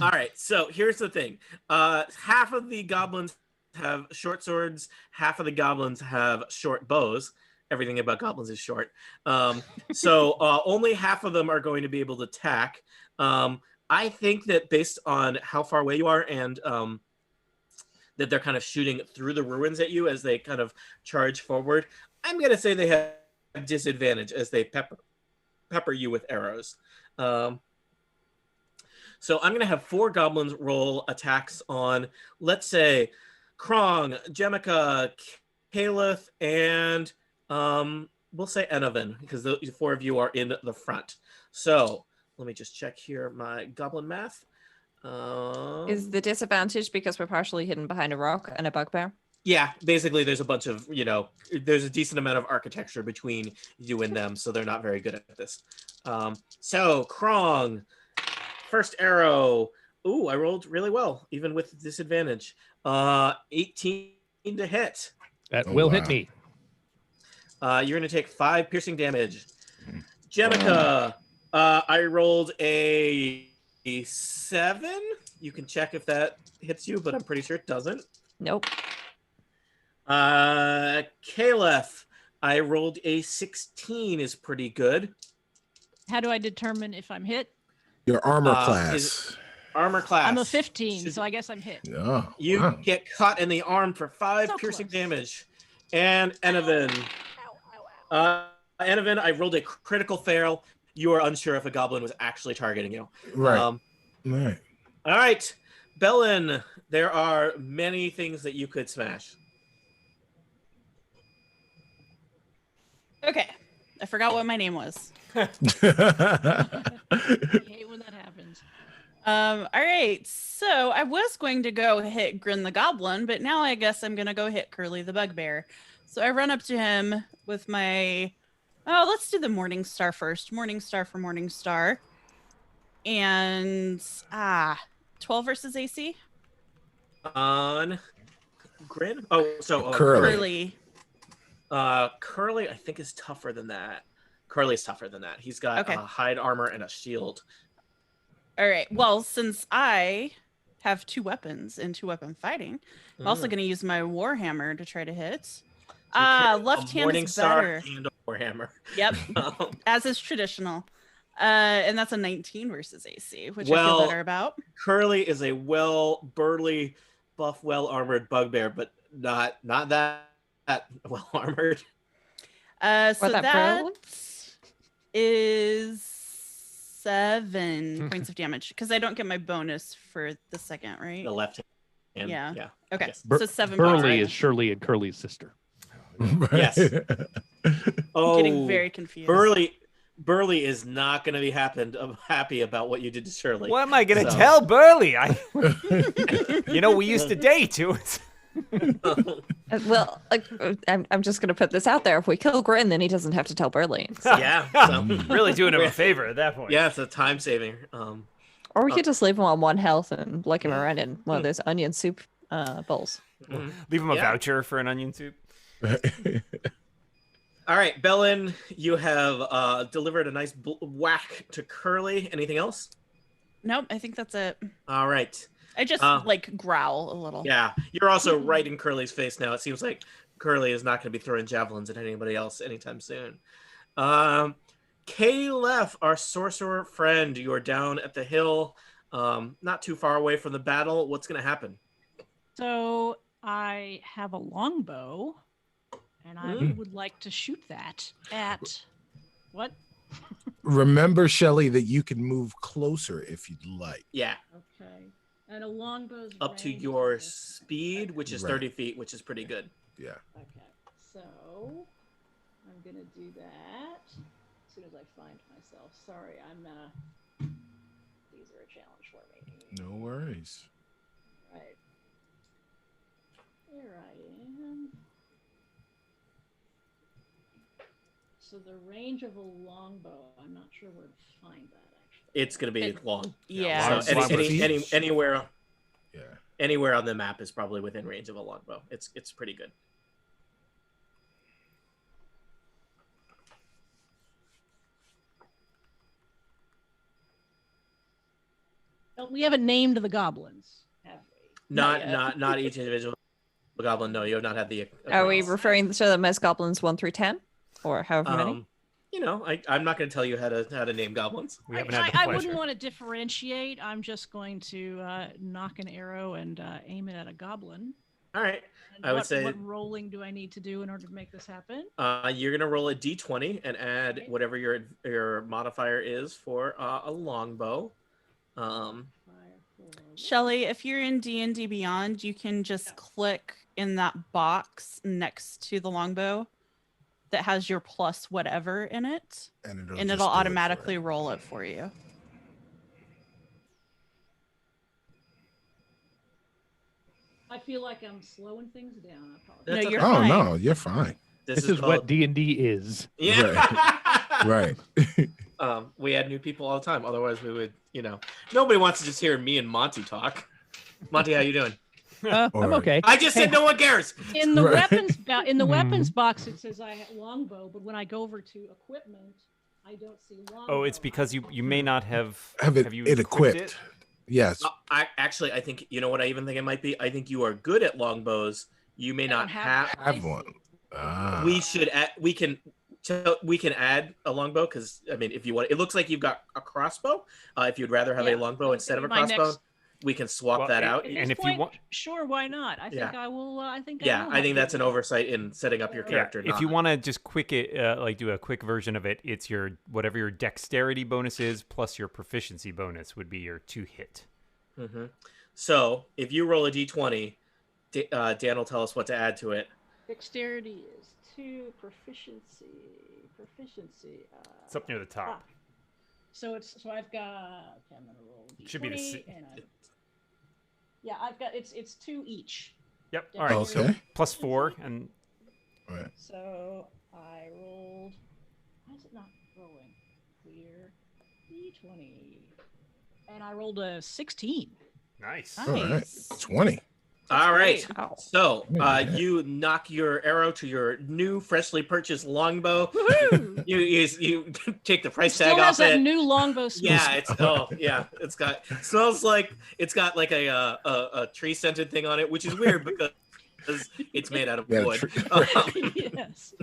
All right, so here's the thing. Half of the goblins have short swords. Half of the goblins have short bows. Everything about goblins is short. So only half of them are going to be able to attack. I think that based on how far away you are and that they're kind of shooting through the ruins at you as they kind of charge forward, I'm going to say they have disadvantage as they pepper you with arrows. So I'm going to have 4 goblins roll attacks on, let's say, Krong, Jemica, Caliph, and we'll say Enovan, because the 4 of you are in the front. So let me just check here my goblin math. Is the disadvantage because we're partially hidden behind a rock and a bugbear? Yeah, basically there's a bunch of, there's a decent amount of architecture between you and them, so they're not very good at this. So Krong, first arrow. Ooh, I rolled really well, even with disadvantage. 18 to hit. That will hit me. You're going to take 5 piercing damage. Jemica, I rolled a 7. You can check if that hits you, but I'm pretty sure it doesn't. Nope. Caliph, I rolled a 16 is pretty good. How do I determine if I'm hit? Your armor class. Armor class. I'm a 15, so I guess I'm hit. Oh, you get cut in the arm for 5 piercing damage. And Enovan. Enovan, I rolled a critical fail. You are unsure if a goblin was actually targeting you. Right. Right. All right. Bellin, there are many things that you could smash. Okay. I forgot what my name was. I hate when that happens. All right. So I was going to go hit Grin the Goblin, but now I guess I'm going to go hit Curly the Bugbear. So I run up to him with my... Oh, let's do the Morning Star first. Morning Star for Morning Star. And 12 versus AC? On Grin? Oh, so Curly. Curly, I think, is tougher than that. Curly's tougher than that. He's got hide armor and a shield. All right. Well, since I have 2 weapons in 2-weapon fighting, I'm also going to use my Warhammer to try to hit. Left hand is better. And a Warhammer. Yep. As is traditional. And that's a 19 versus AC, which I feel better about. Curly is a burly, buff, well-armored bugbear, but not that well-armored. So that is 7 points of damage, because I don't get my bonus for the second, right? The left hand. Yeah. Okay. Yes. So 7 Burly points. Right? is Shirley and Curly's sister. Yes. I'm getting very confused. Burly is not going to be happy about what you did to Shirley. What am I going to tell Burly? We used to date too. Well, I'm just going to put this out there. If we kill Grin, then he doesn't have to tell Burly. So. Yeah. So. Really doing him a favor at that point. Yeah, it's a time saving. Or we could just leave him on 1 health and like him around in one of those onion soup bowls. Leave him a voucher for an onion soup. All right, Bellin, you have delivered a nice whack to Curly. Anything else? Nope, I think that's it. All right. I just like growl a little. Yeah, you're also right in Curly's face now. It seems like Curly is not going to be throwing javelins at anybody else anytime soon. Caleb, our sorcerer friend, you're down at the hill, not too far away from the battle. What's going to happen? So I have a longbow, and I would like to shoot that at what? Remember, Shelley, that you can move closer if you'd like. Yeah. Okay. And a longbow's Up to range your is- speed, which is Right. 30 feet, which is pretty good. Yeah. Okay. So I'm gonna do that as soon as I find myself. Sorry, these are a challenge for me. No worries. Right. Here I am. So the range of a longbow, I'm not sure where to find that actually. It's going to be long. Yeah. So Long anywhere on the map is probably within range of a longbow. It's pretty good. Well, we haven't named the goblins, have we? Not each individual goblin. No, you have not had the. Are we occurrence. referring to them as goblins 1 through 10, or however many? You know, I'm not going to tell you how to name goblins. We haven't had the I pleasure. wouldn't want to differentiate. I'm just going to knock an arrow and aim it at a goblin. All right. And I would say what rolling do I need to do in order to make this happen? you're going to roll a d20 and add whatever your modifier is for a longbow. Shelley, if you're in D&D Beyond, you can just click in that box next to the longbow that has your plus whatever in it, And and just it'll do it for automatically you. roll it for you. I feel like I'm slowing things down. I apologize. That's No, you're Oh fine. no, you're fine. This is what D&D is. Yeah. Right. We add new people all the time. Otherwise, we would, nobody wants to just hear me and Monty talk. Monty, how you doing? I'm Or- okay. I just said no one cares. In the Right. weapons box, it says I have longbow, but when I go over to equipment, I don't see longbow. Oh, it's because you may not have you it equipped. it? Yes. I think, you know what I even think it might be? I think you are good at longbows. You may I not don't have Have one. Ah. We should add, we can add a longbow because I mean, if you want, it looks like you've got a crossbow. If you'd rather have a Yeah, longbow instead of a my crossbow, next- we can swap Well, that out. At And this if you point, want- sure, why not? I think Yeah. I will. I think. Yeah, will I think have that's an oversight in setting up your Yeah. character. If not- you want to just do a quick version of it, it's your whatever your dexterity bonus is plus your proficiency bonus would be your 2-hit. Mm-hmm. So if you roll a d20, Dan will tell us what to add to it. Dexterity is 2, proficiency. It's up near the top. So I've got. Okay, I'm gonna roll. Should be the D20, and yeah, I've got it's 2 each. Yep. All right. So Okay. plus 4 and Right. So I rolled. Why is it not rolling? Clear. D20. And I rolled a 16. nice. All right. Nice. 20. All right. Wow. So Yeah. you knock your arrow to your new, freshly purchased longbow. Woohoo! You take the price Still tag has off that it. new longbow smell. Yeah, it's got smells like it's got like a tree scented thing on it, which is weird because it's made out of Yeah, wood. Yes.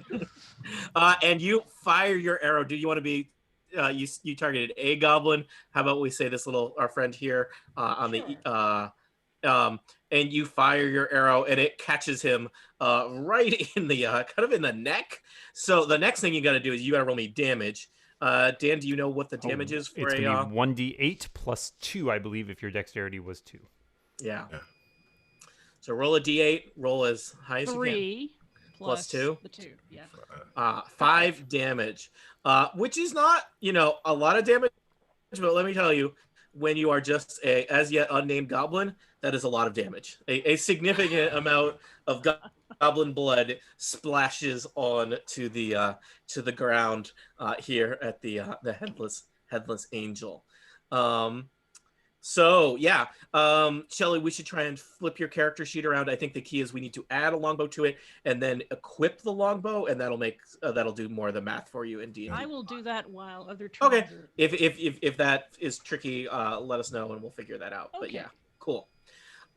And you fire your arrow. Do you want to be? You targeted a goblin. How about we say our friend here on the and you fire your arrow and it catches him right in the kind of in the neck. So the next thing you got to do is you got to roll me damage. Dan, do you know what the damage is for It's a? gonna be 1d8 plus 2, I believe, if your dexterity was 2. Yeah. Yeah. So roll a d8. Roll as high as you can. 3 Plus 2? The 2. Yeah. 5 damage, which is not a lot of damage, but let me tell you, when you are just a as yet unnamed goblin, that is a lot of damage. A significant amount of goblin blood splashes on to the ground here at the headless angel. So yeah, Shelley, we should try and flip your character sheet around. I think the key is we need to add a longbow to it and then equip the longbow, and that'll do more of the math for you in D&D. I will do that while other turns Okay. are... If that is tricky, let us know and we'll figure that out. But Okay. yeah, cool.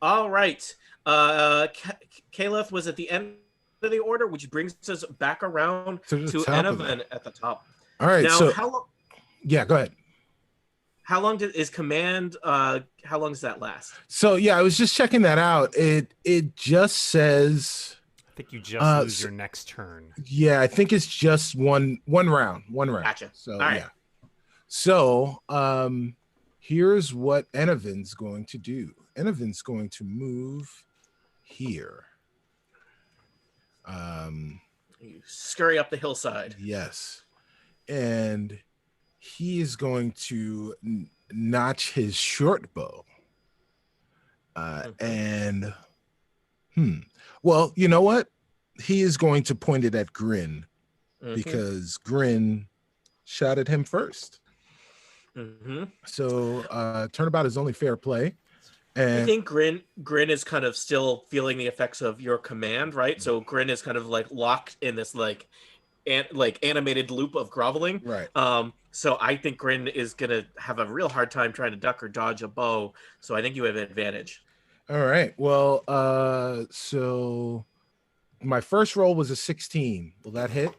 All right. Caliph was at the end of the order, which brings us back around To the to top of Enovan at the top. All right. Now, So how long? yeah, go ahead. How long is command? How long does that last? So yeah, I was just checking that out. It just says. I think you just lose your next turn. Yeah, I think it's just one round. Gotcha. So All right. yeah. So here's what Enovin's going to do. Enovin's going to move here. You scurry up the hillside. Yes. And he is going to notch his short bow. And well, you know what? He is going to point it at Grin because Grin shot at him first. So turnabout is only fair play. And I think Grin is kind of still feeling the effects of your command, right? So Grin is kind of like locked in this like animated loop of groveling. Right. So I think Grin is gonna have a real hard time trying to duck or dodge a bow. So I think you have an advantage. All right. Well, so my first roll was a 16. Will that hit?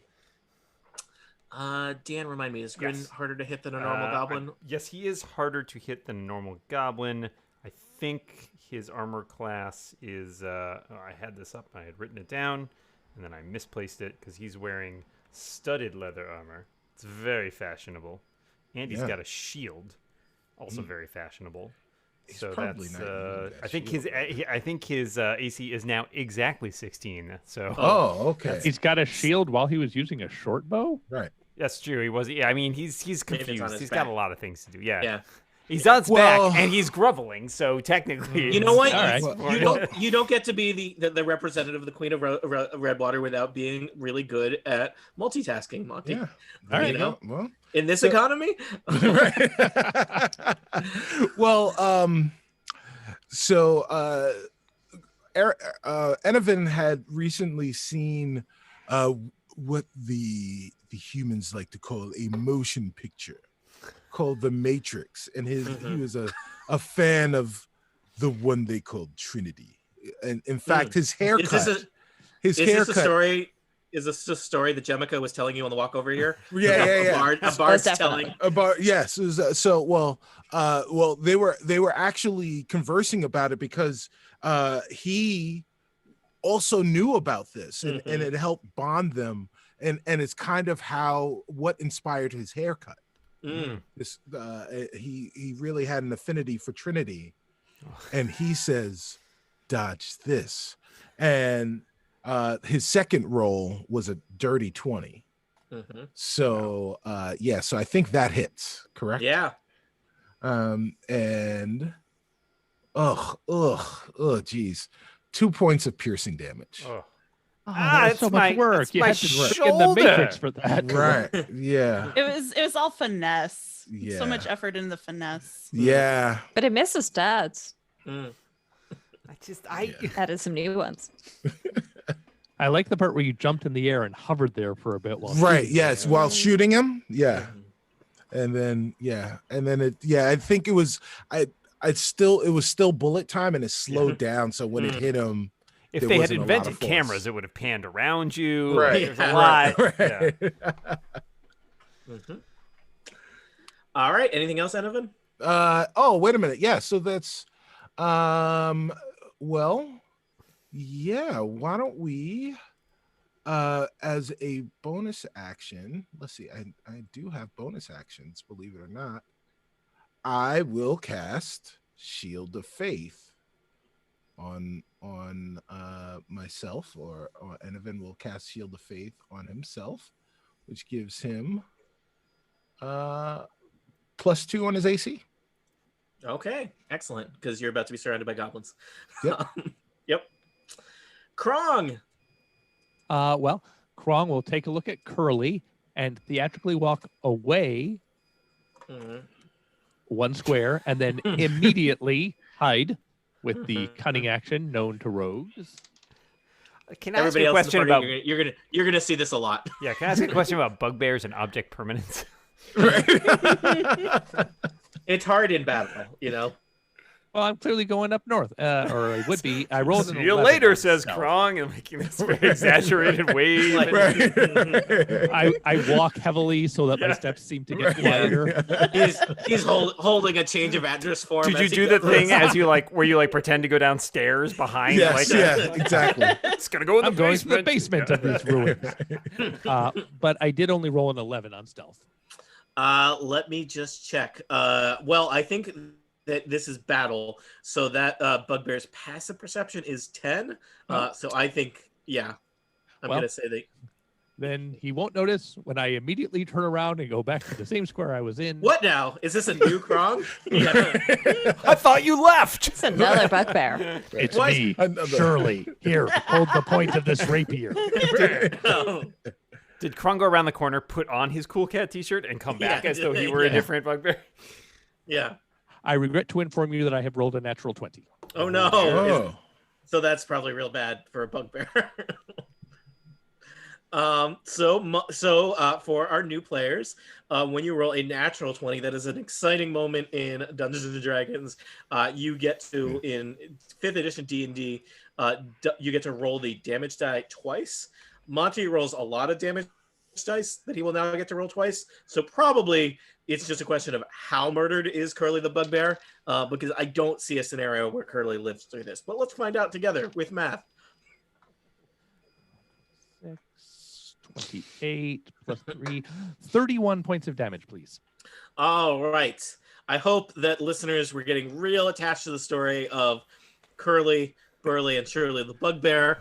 Dan, remind me, is Grin Yes. harder to hit than a normal goblin? Yes, he is harder to hit than a normal goblin. I think his armor class is. I had this up. I had written it down, and then I misplaced it because he's wearing studded leather armor. It's very fashionable, and he's got a shield, also very fashionable. So probably that's. not gonna need that I think shield. I think his AC is now exactly 16. So. Oh, okay. He's got a shield while he was using a short bow. Right. That's true. He was. Yeah, I mean, he's Maybe it's on confused. his He's back. got a lot of things to do. Yeah. Yeah. He's on his Well- back and he's groveling, so technically, You know what? All right. You don't get to be the representative of the Queen of Redwater without being really good at multitasking, Monty. Yeah. All right. You know, Well, in this economy. right. Well, so Enovan had recently seen what the humans like to call a motion picture called The Matrix, and he was a fan of the one they called Trinity. And in fact, his haircut, Is this a story? Is this a story that Jemica was telling you on the walk over here? Yeah. A bard's definitely. telling. About yes, it was, well, they were actually conversing about it because he also knew about this, and it helped bond them, and it's kind of what inspired his haircut. This he really had an affinity for Trinity, and he says, "Dodge this," and his second roll was a dirty 20. So so I think that hits, correct? Yeah. And geez, 2 points of piercing damage. Oh. Oh, Ah, that's it's so my- much work. it's You my had to trick in shoulder. the Matrix for that. Right. Yeah. It was all finesse. Yeah. So much effort in the finesse. Yeah. But it misses stats. Added some new ones. I like the part where you jumped in the air and hovered there for a bit while. Right. shooting. Yes. While shooting him. Yeah. And then I think it was it was still bullet time, and it slowed down. So when it hit him, If there they had wasn't a lot invented of force. cameras, it would have panned around you. Right. There's a lot. Right. Yeah. All right. Anything else, Enovan? Oh, wait a minute. Yeah. So that's well, yeah. Why don't we as a bonus action, let's see, I do have bonus actions, believe it or not. I will cast Shield of Faith on myself, or Enovan will cast Shield of Faith on himself, which gives him +2 on his AC. Okay. Excellent. Because you're about to be surrounded by goblins. Yep. Yep. Krong. Well, Krong will take a look at Curly and theatrically walk away one square, and then immediately hide with the cunning action known to rogues. Can I ask Everybody you a else in the question party, about? you're gonna see this a lot. Yeah, can I ask you a question about bugbears and object permanence? It's hard in battle, you know. Well, I'm clearly going up north, or I would be. I rolled an See you 11 later, on says stealth. Krong, and making this very exaggerated wave. Like- I walk heavily so that my steps seem to get quieter. He's holding a change of address form. Did you as he do the goes. thing as you where you pretend to go downstairs behind? Yes, exactly. It's gonna go in the I'm going to the basement. basement of these ruins. But I did only roll an 11 on stealth. Let me just check. Well, I think that this is battle, so that Bugbear's passive perception is 10. So I think, I'm gonna say that. Then he won't notice when I immediately turn around and go back to the same square I was in. What now? Is this a new Krong? I thought you left. It's another bugbear. It's What? me, Another. Shirley. Here, hold the point of this rapier. Oh. Did Krong go around the corner, put on his Cool Cat t-shirt, and come back as though he were a Yeah. different Bugbear? Yeah. I regret to inform you that I have rolled a natural 20. Oh no. Oh. So that's probably real bad for a Bugbear. So for our new players, when you roll a natural 20, that is an exciting moment in Dungeons and Dragons. You get to, in 5th edition D&D, you get to roll the damage die twice. Monty rolls a lot of damage dice that he will now get to roll twice. So probably it's just a question of how murdered is Curly the Bugbear, because I don't see a scenario where Curly lives through this. But let's find out together with math. 28 plus 3, 31 points of damage, please. All right. I hope that listeners were getting real attached to the story of Curly, Burly, and Shirley the Bugbear,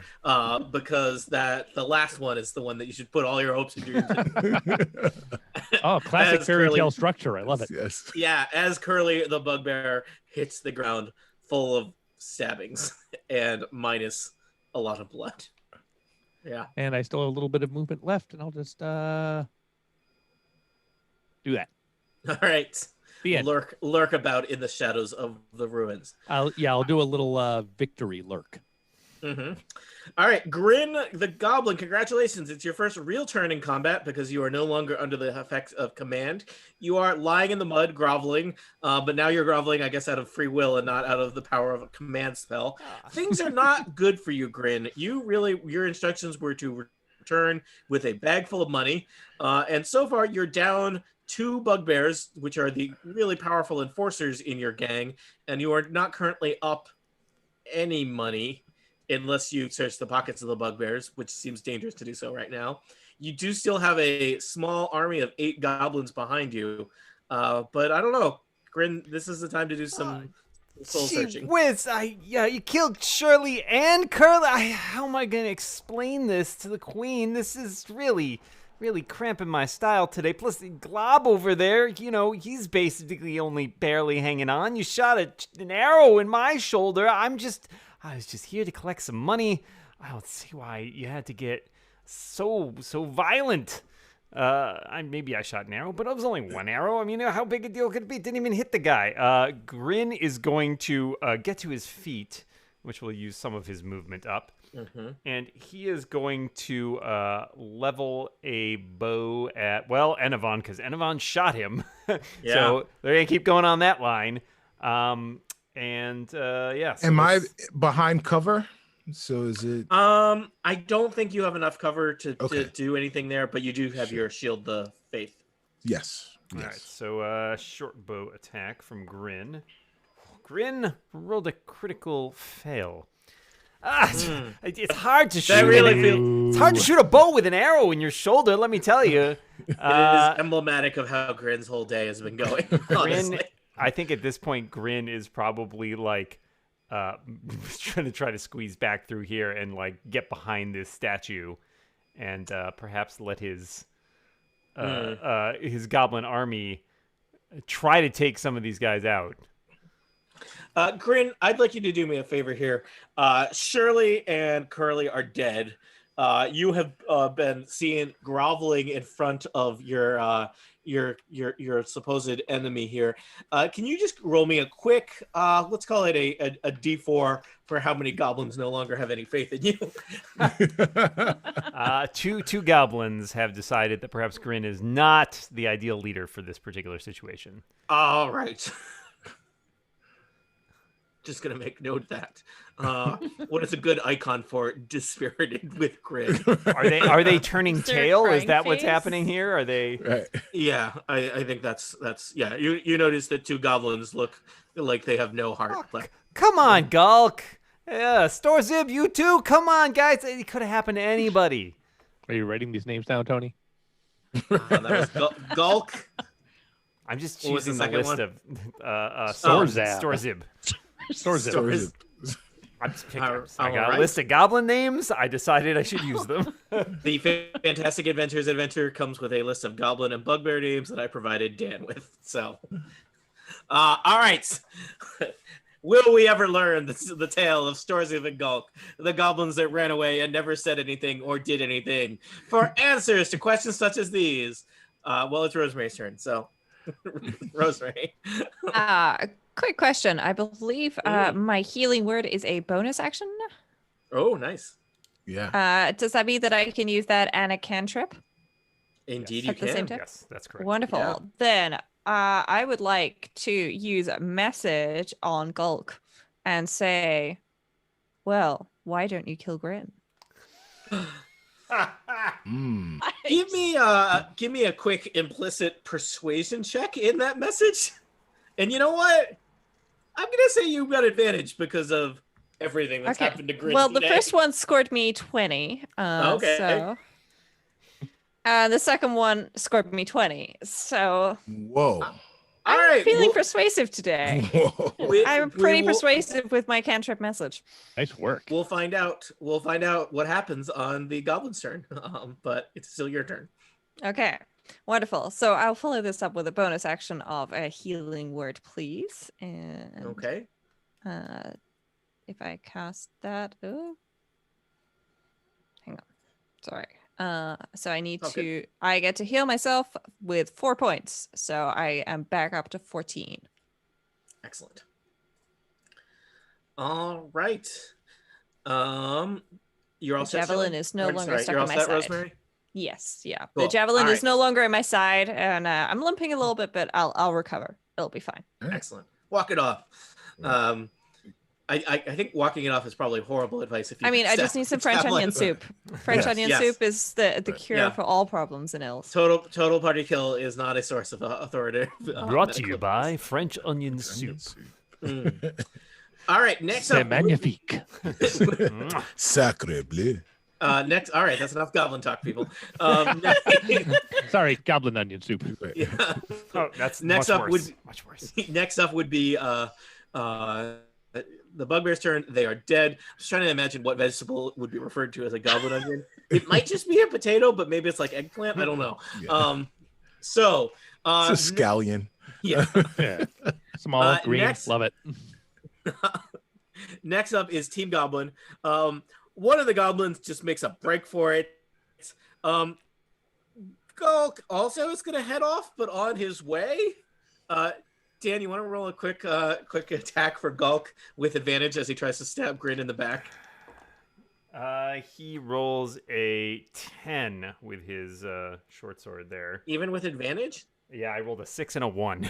because the last one is the one that you should put all your hopes and dreams in. Oh, classic As fairy Curly- tale structure. I love it. Yes. Yeah, as Curly the Bugbear hits the ground full of stabbings and minus a lot of blood. Yeah. And I still have a little bit of movement left, and I'll just do that. All right. The end. Lurk about in the shadows of the ruins. I'll do a little victory lurk. Mm-hmm. All right, Grin the Goblin, congratulations. It's your first real turn in combat because you are no longer under the effects of command. You are lying in the mud, groveling, but now you're groveling, I guess, out of free will and not out of the power of a command spell. Things are not good for you, Grin. Your instructions were to return with a bag full of money, and so far you're down 2 bugbears, which are the really powerful enforcers in your gang, and you are not currently up any money unless you search the pockets of the bugbears, which seems dangerous to do so right now. You do still have a small army of 8 goblins behind you, but I don't know. Grin, this is the time to do some soul searching. Whiz, you killed Shirley and Curly. How am I going to explain this to the queen? This is really cramping my style today. Plus, the Glob over there, he's basically only barely hanging on. You shot an arrow in my shoulder. I was just here to collect some money. I don't see why you had to get so violent. Maybe I shot an arrow, but it was only 1 arrow. I mean, how big a deal could it be? It didn't even hit the guy. Grin is going to get to his feet, which will use some of his movement up. Mm-hmm. And he is going to level a bow at, Enavon, because Enavon shot him. Yeah. So they're going to keep going on that line. So Am I behind cover? So is it? I don't think you have enough cover to Okay. do anything there, but you do have your Shield the Faith. Yes. All right, so short bow attack from Grin. Grin rolled a critical fail. It's hard to shoot. It's hard to shoot a bow with an arrow in your shoulder. Let me tell you. It is emblematic of how Grin's whole day has been going. Honestly. I think at this point, Grin is probably trying to squeeze back through here and get behind this statue, and perhaps let his goblin army try to take some of these guys out. Grin, I'd like you to do me a favor here. Shirley and Curly are dead. You have been seen groveling in front of your supposed enemy here. Can you just roll me a quick, let's call it a D4 for how many goblins no longer have any faith in you? Two goblins have decided that perhaps Grin is not the ideal leader for this particular situation. All right. Just gonna make note of that. What is a good icon for dispirited with Grin? Are they turning Is there a tail? Is crying that what's face? happening here? Are they? Right. Yeah, I think that's yeah. You notice that two goblins look like they have no heart left. Come on, Gulk. Yeah, Store Zib, you too. Come on, guys. It could have happened to anybody. Are you writing these names down, Tony? That was Gulk. I'm just What was the choosing the second list one? of Storzab. Store Zib. Stories. I'm just picking. All I got right. a list of goblin names. I decided I should use them. The Fantastic Adventures adventure comes with a list of goblin and bugbear names that I provided Dan with. So, all right. Will we ever learn the tale of Storziv and Gulk, the goblins that ran away and never said anything or did anything? For answers to questions such as these, well, it's Rosemary's turn. So, Rosemary. Quick question. I believe my healing word is a bonus action. Oh, nice. Yeah. Does that mean that I can use that and a cantrip? Indeed, Yes. you At the can. same time? Yes, that's correct. Wonderful. Yeah. Then I would like to use a message on Gulk and say, well, why don't you kill Grin? Mm. Give me a quick implicit persuasion check in that message. And you know what? I'm gonna say you got advantage because of everything that's happened to Grin. Well, the today. first one scored me 20. Okay. So, the second one scored me 20. So Whoa. All I'm right, feeling we'll- persuasive today. Whoa. I'm pretty persuasive with my cantrip message. Nice work. We'll find out. We'll find out what happens on the goblin's turn. But it's still your turn. Okay, wonderful. So I'll follow this up with a bonus action of a healing word, please. And Okay. if I cast that, hang on, sorry. So I need Okay. I get to heal myself with 4 points. So I am back up to 14. Excellent. All right. You're all The set. javelin Shelley? is no Or, longer sorry, stuck you're on all my set, side. Rosemary? Yes, yeah. Cool. The javelin All is no longer at my side, and I'm limping a little bit, but I'll recover. It'll be fine. Excellent. Walk it off. I think walking it off is probably horrible advice. If you I mean, I just stab need some the French javelin. onion soup. French onion Yes. soup is the cure Yeah. for all problems and ills. Total party kill is not a source of authoritative. Brought to medical you by French onion soup. Mm. All right, next C'est up. magnifique. Sacre bleu. Next, all right, that's enough goblin talk, people. Sorry, goblin onion soup. Yeah. Oh, that's Next much up worse. would- Much worse. Next up would be the bugbear's turn. They are dead. I was trying to imagine what vegetable would be referred to as a goblin onion. It might just be a potato, but maybe it's like eggplant. I don't know. Yeah. So It's a scallion. yeah. Yeah. Small, green, next- love it. Next up is Team Goblin. One of the goblins just makes a break for it. Gulk also is going to head off, but on his way. Dan, you want to roll a quick attack for Gulk with advantage as he tries to stab Grin in the back? He rolls a 10 with his short sword there. Even with advantage? Yeah, I rolled a 6 and a 1.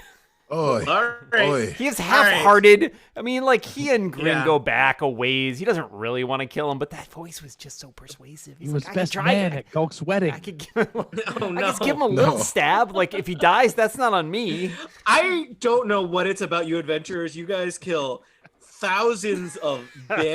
Oy. All right. Oy. He is All right. half-hearted. I mean, like, he and Grin Yeah. go back a ways. He doesn't really want to kill him, but that voice was just so persuasive. He He's was like, I could best try man it. at Gulk's wedding. I could give him, Oh, I no. could give him a little No. stab. Like, if he dies, that's not on me. I don't know what it's about you adventurers. You guys kill thousands of bandits